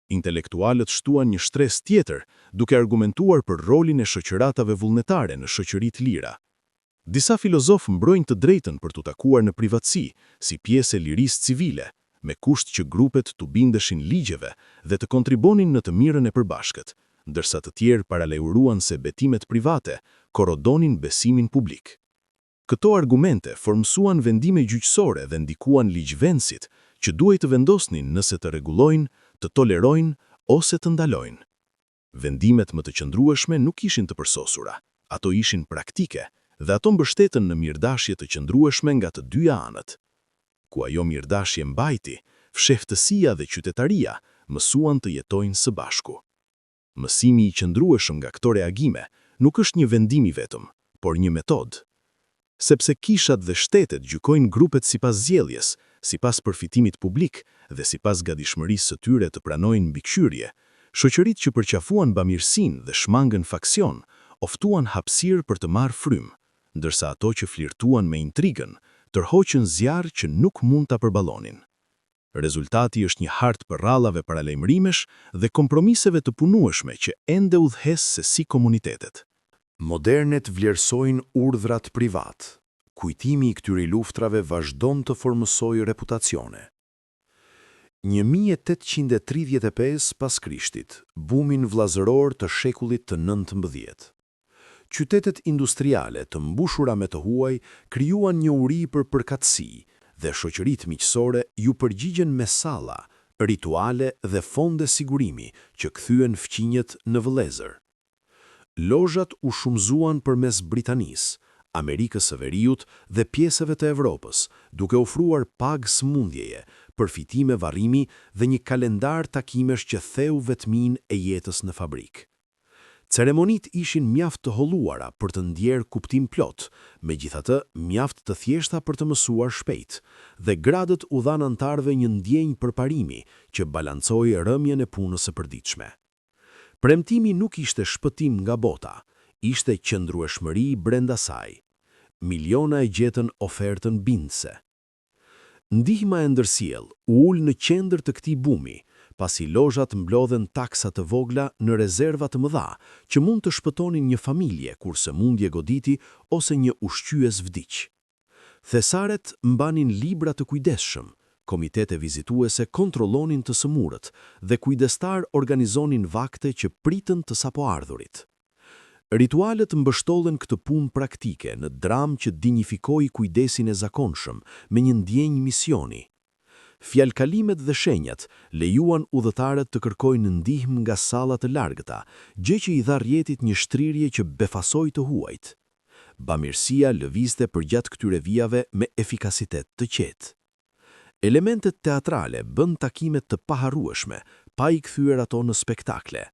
Intelektualët shtuan një shtresë tjetër duke argumentuar për rolin e shoqëratave vullnetare në shoqëritë lira. Disa filozofë mbrojnë të drejtën për t'u takuar në privatësi si pjesë e lirisë civile, me kusht që grupet t'u bindeshin ligjeve dhe të kontribonin në të mirën e përbashkët, ndërsa të tjerë paralajmëruan se betimet private korrodonin besimin publik. Këto argumente formsuan vendime gjyqësore dhe ndikuan ligjvendësit që duhej të vendosnin nëse të rregullojnë, të tolerojnë ose të ndalojnë. Vendimet më të qëndrueshme nuk ishin të përsosura, ato ishin praktike dhe ato mbështeten në mirëdashje të qëndrueshme nga të dyja anët. Ku ajo mirëdashje mbajti, fshehtësia dhe qytetaria mësuan të jetojnë së bashku. Mësimi i qëndrueshëm nga këto reagime nuk është një vendim i vetëm, por një metodë. Sepse kishat dhe shtetet gjykojnë grupet sipas zgjedhjes, sipas përfitimit publik dhe sipas gatishmërisë së tyre të pranojnë mbikëqyrje, shoqëritë që përqafuan bamirësinë dhe shmangën faksion oftuan hapësirë për të marrë frymë, ndërsa ato që flirtuan me intrigën tërhoqën zjarr që nuk mund ta përballonin. Rezultati është një hartë përrallave paralajmërimesh dhe kompromiseve të punueshme që ende udhëhes se si komunitetet. Modernet vlerësojnë urdhrat privat. Kujtimi i këtyre luftrave vazhdon të formësojë reputacione. 1835 pas Krishtit, bumin vllazëror të shekullit të 19. Qytetet industriale të mbushura me të huaj krijuan një uri për përkatësi dhe shoqëritë miqësore ju përgjigjen me salla, rituale dhe fonde sigurimi që kthyen fqinjet në vëllezër. Lozhat u shumëzuan përmes Britanisë, Amerikës së Veriut dhe pjesëve të Evropës, duke ofruar pagë smundjeje, përfitime varrimi dhe një kalendar takimesh që theu vetminë e jetës në fabrikë. Ceremonit ishin mjaft të holluara për të ndjerë kuptim plot, megjithatë mjaft të thjeshta për të mësuar shpejt, dhe gradët u dhan antarëve një ndjenjë përparimi që balancoi rrëmjen e punës së përditshme. Premtimi nuk ishte shpëtim nga bota, ishte qëndrueshmëri brenda saj. Miliona e gjetën ofertën bindëse. Ndihma e ndërsjell u ul në qendër të këtij bumi, pasi lozhat mblodhen taksa të vogla në rezerva të mëdha që mund të shpëtonin një familje kur sëmundje goditi ose një ushqyes vdiq. Thesaret mbanin libra të kujdesshëm, komitete vizituese kontrollonin të sëmurët dhe kujdestar organizonin vakte që pritën të sapoardhurit. Ritualet mbështollen këtë punë praktike në dramë që dinjifikoi kujdesin e zakonshëm me një ndjenjë misioni. Fjalkalimet dhe shenjat lejuan udhëtarët të kërkojnë ndihmë nga sallat e largëta, gjë që i dha rjetit një shtrirje që befasoi të huajt. Bamirësia lëvizte përgjatë këtyre vijave me efikasitet të qetë. Elementet teatrale bën takimet të paharrueshme, pa i kthyer ato në spektakle.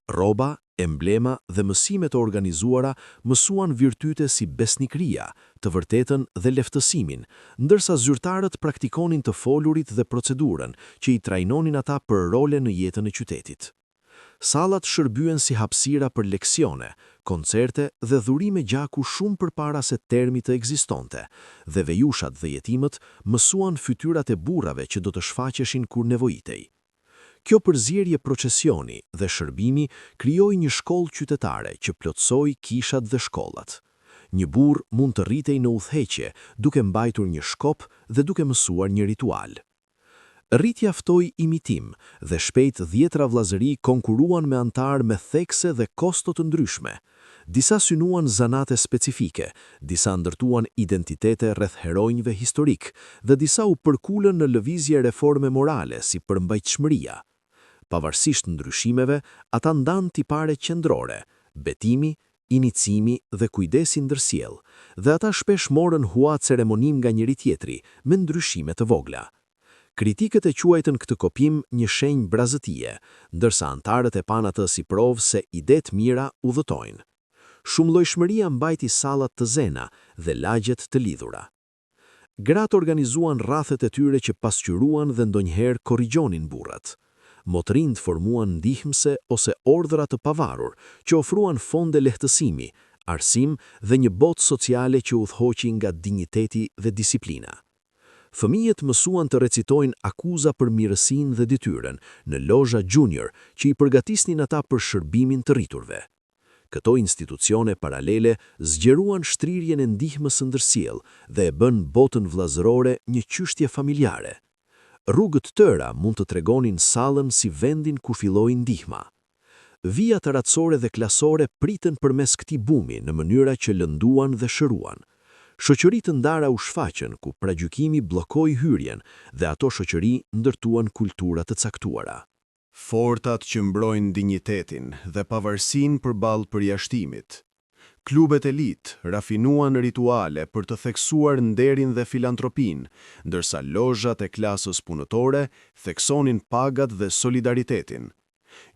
Rroba, emblema dhe mësimet e organizuara mësuan virtyte si besnikëria, të vërtetën dhe leftësimin, ndërsa zyrtarët praktikonin të folurit dhe procedurën që i trajnonin ata për role në jetën e qytetit. Sallat shërbyen si hapësira për leksione, koncerte dhe dhurime gjaku shumë përpara se termi të ekzistonte, dhe vejushat dhe jetimët mësuan fytyrat e burrave që do të shfaqeshin kur nevojitej. Kjo përzierje procesioni dhe shërbimi krijoi një shkollë qytetare që plotësoi kishat dhe shkollat. Një burr mund të rritej në udhëheqje duke mbajtur një shkop dhe duke mësuar një ritual. Rritja ftoi imitim dhe shpejt 10 vllazëri konkuruan me antar me thekse dhe kosto të ndryshme. Disa synuan zanate specifike, disa ndërtuan identitete rreth heronjve historik dhe disa u përkulën në lëvizje reforme morale si përmbajtshmëria. Pavarësisht ndryshimeve, ata ndan tipare qendrore: betimi, inicimi dhe kujdesi ndërsjell, dhe ata shpesh morën hua ceremonim nga njëri tjetri me ndryshime të vogla. Kritikët e quajtën këtë kopim një shenjë brazëtie, ndërsa antarët e pan atë si provë se idetë mira udhëtojnë. Shumëllojshmëria mbajti sallat të zena dhe lagjet të lidhura. Gratë organizuan rrathet e tyre që pasqyruan dhe ndonjëherë korrigjonin burrat. Motrinjt formuan ndihmëse ose ordra të pavarur që ofruan fonde lehtësimi, arsim dhe një botë sociale që udhëhoqi nga dinjiteti dhe disiplina. Fëmijët mësuan të recitojnë akuza për mirësinë dhe detyrën në lozha junior që i përgatisnin ata për shërbimin të rriturve. Këto institucione paralele zgjeruan shtrirjen e ndihmës së ndërsjell dhe e bën botën vllazërore një çështje familjare. Rrugët tëra mund të tregonin sallën si vendin ku filloi ndihma. Vijat ratësore dhe klasore pritën përmes këtij bumi në mënyra që lënduan dhe shëruan. Shoqëri të ndara u shfaqën ku pragjykimi bllokoi hyrjen dhe ato shoqëri ndërtuan kultura të caktuara. Fortat që mbrojnë dinjitetin dhe pavarësinë përballë përjashtimit. Klubet elit rafinuan rituale për të theksuar nderin dhe filantropinë, ndërsa lozhat e klasës punëtore theksonin pagat dhe solidaritetin.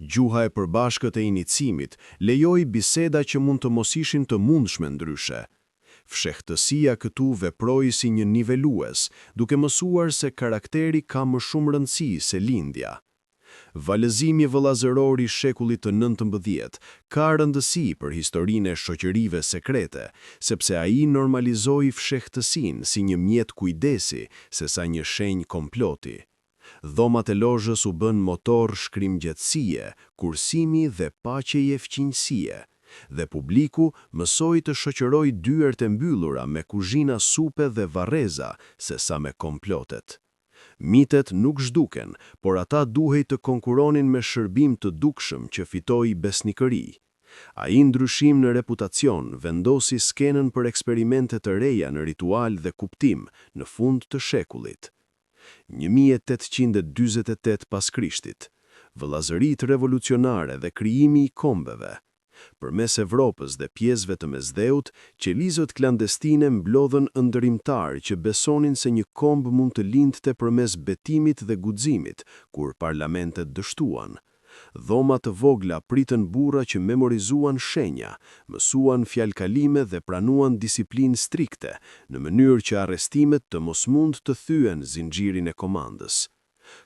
Gjuha e përbashkët e inicimit lejoi biseda që mund të mos ishin të mundshme ndryshe. Fshehtësia këtu veproi si një nivelues, duke mësuar se karakteri ka më shumë rëndësi se lindja. Valëzimi vëllazëror i shekullit të 19 ka rëndësi për historinë e shoqërive sekrete, sepse ai normalizoi fshehtësinë si një mjet kujdesi sesa një shenjë komploti. Dhomat e lozhës u bën motor shkrimgjatësie, kursimi dhe paqeje fqinjësie, dhe publiku mësoi të shoqërojë dyert e mbyllura me kuzhina supe dhe varreza sesa me komplotet. Mitet nuk zhduken, por ata duhej të konkuronin me shërbim të dukshëm që fitoi besnikëri. Ai ndryshim në reputacion vendosi skenën për eksperimente të reja në ritual dhe kuptim në fund të shekullit. 1848 pas Krishtit, vëllazëritë revolucionare dhe krijimi i kombeve. Përmes Evropës dhe pjesëve të Mesdheut, qelizët klandestine mblodhen ëndërrimtar që besonin se një komb mund të lindte përmes betimit dhe guximit, kur parlamentet dështuan. Dhoma të vogla pritën burra që memorizuan shenja, mësuan fjalkalime dhe pranuan disiplinë strikte, në mënyrë që arrestimet të mos mund të thyen zinxhirin e komandës.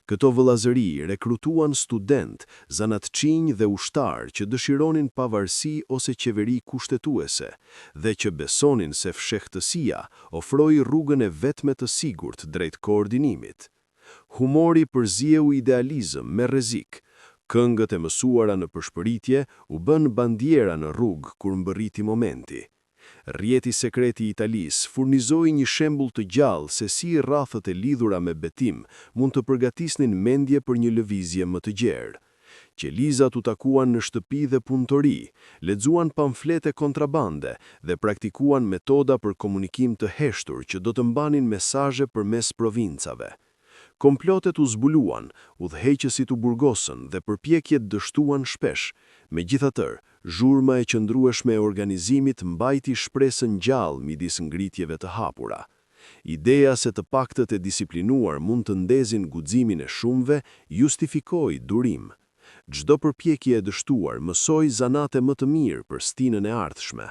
Këto vëllazëri rekrutuan student, zanatçinj dhe ushtar që dëshironin pavarësi ose qeveri kushtetuese dhe që besonin se fshehtësia ofroi rrugën e vetme të sigurt drejt koordinimit. Humori përzieu idealizëm me rrezik. Këngët e mësuara në përshpëritje u bën bandiera në rrugë kur mbërriti momenti. Rjeti sekreti i Italisë furnizoi një shembull të gjallë se si rrathët e lidhura me betim mund të përgatisnin mendje për një lëvizje më të gjerë. Qelizat u takuan në shtëpi dhe punëtori, lexuan pamflete kontrabande dhe praktikuan metoda për komunikim të heshtur që do të mbanin mesazhe përmes provincave. Komplotet u zbuluan, udhëheqësit u burgosën dhe përpjekjet dështuan shpesh. Megjithatë, zhurma e qëndrueshme e organizimit mbajti shpresën gjallë midis ngritjeve të hapura. Ideja se të paktët e disiplinuar mund të ndezin guximin e shumëve justifikoi durim. Çdo përpjekje e dështuar mësoi zanate më të mirë për stinën e ardhshme.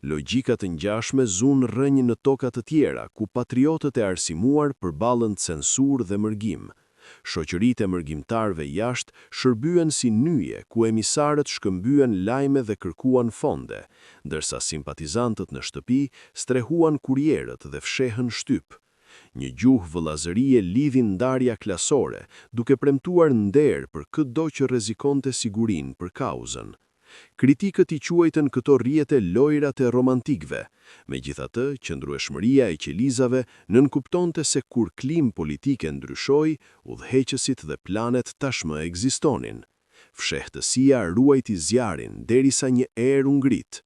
Logjikat të ngjashme zunë rrënjë në toka të tjera, ku patriotët e arsimuar përballën censur dhe mërgim. Shoqëritë e mërgjimtarëve jashtë shërbyen si nyje, ku emisarët shkëmbyen lajme dhe kërkuan fonde, ndërsa simpatizantët në shtëpi strehuan kurierët dhe fshehën shtyp. Një gjuhë vëllazërie lidhi ndarja klasore, duke premtuar nder për çdo që rrezikonte sigurinë për kauzën. Kritikët i quajtën këto rrjete lojrat e romantikëve. Megjithatë, qëndrueshmëria e qelizave nënkuptonte se kur klim politike ndryshoi, udhëheqësit dhe planet tashmë ekzistonin. Fshehtësia ruajti zjarin derisa një erë u ngrit.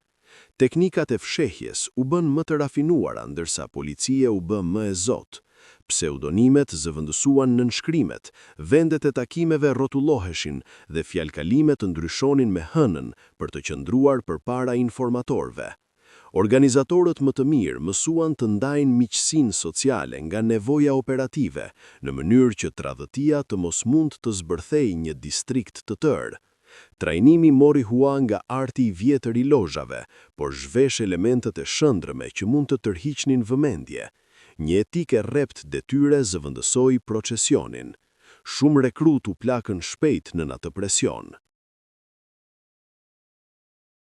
Teknikat e fshehjes u bën më të rafinuara, ndërsa policia u bë më e zotë. Pseudonimet zëvendësuan në nënshkrimet, vendet e takimeve rrotulloheshin dhe fjalkalimet ndryshonin me hënën për të qëndruar përpara informatorëve. Organizatorët më të mirë mësuan të ndajnë miqësinë sociale nga nevoja operative, në mënyrë që tradhëtia të mos mund të zbërthejë një distrikt të tërë. Trajnimi mori hua nga arti i vjetër i lozhave, por zhvesh elementet e shëndrëme që mund të tërhiqnin vëmendje. Një etikë e rrept detyre zëvendësoi procesionin. Shumë rekrut u plakën shpejt në atë presion.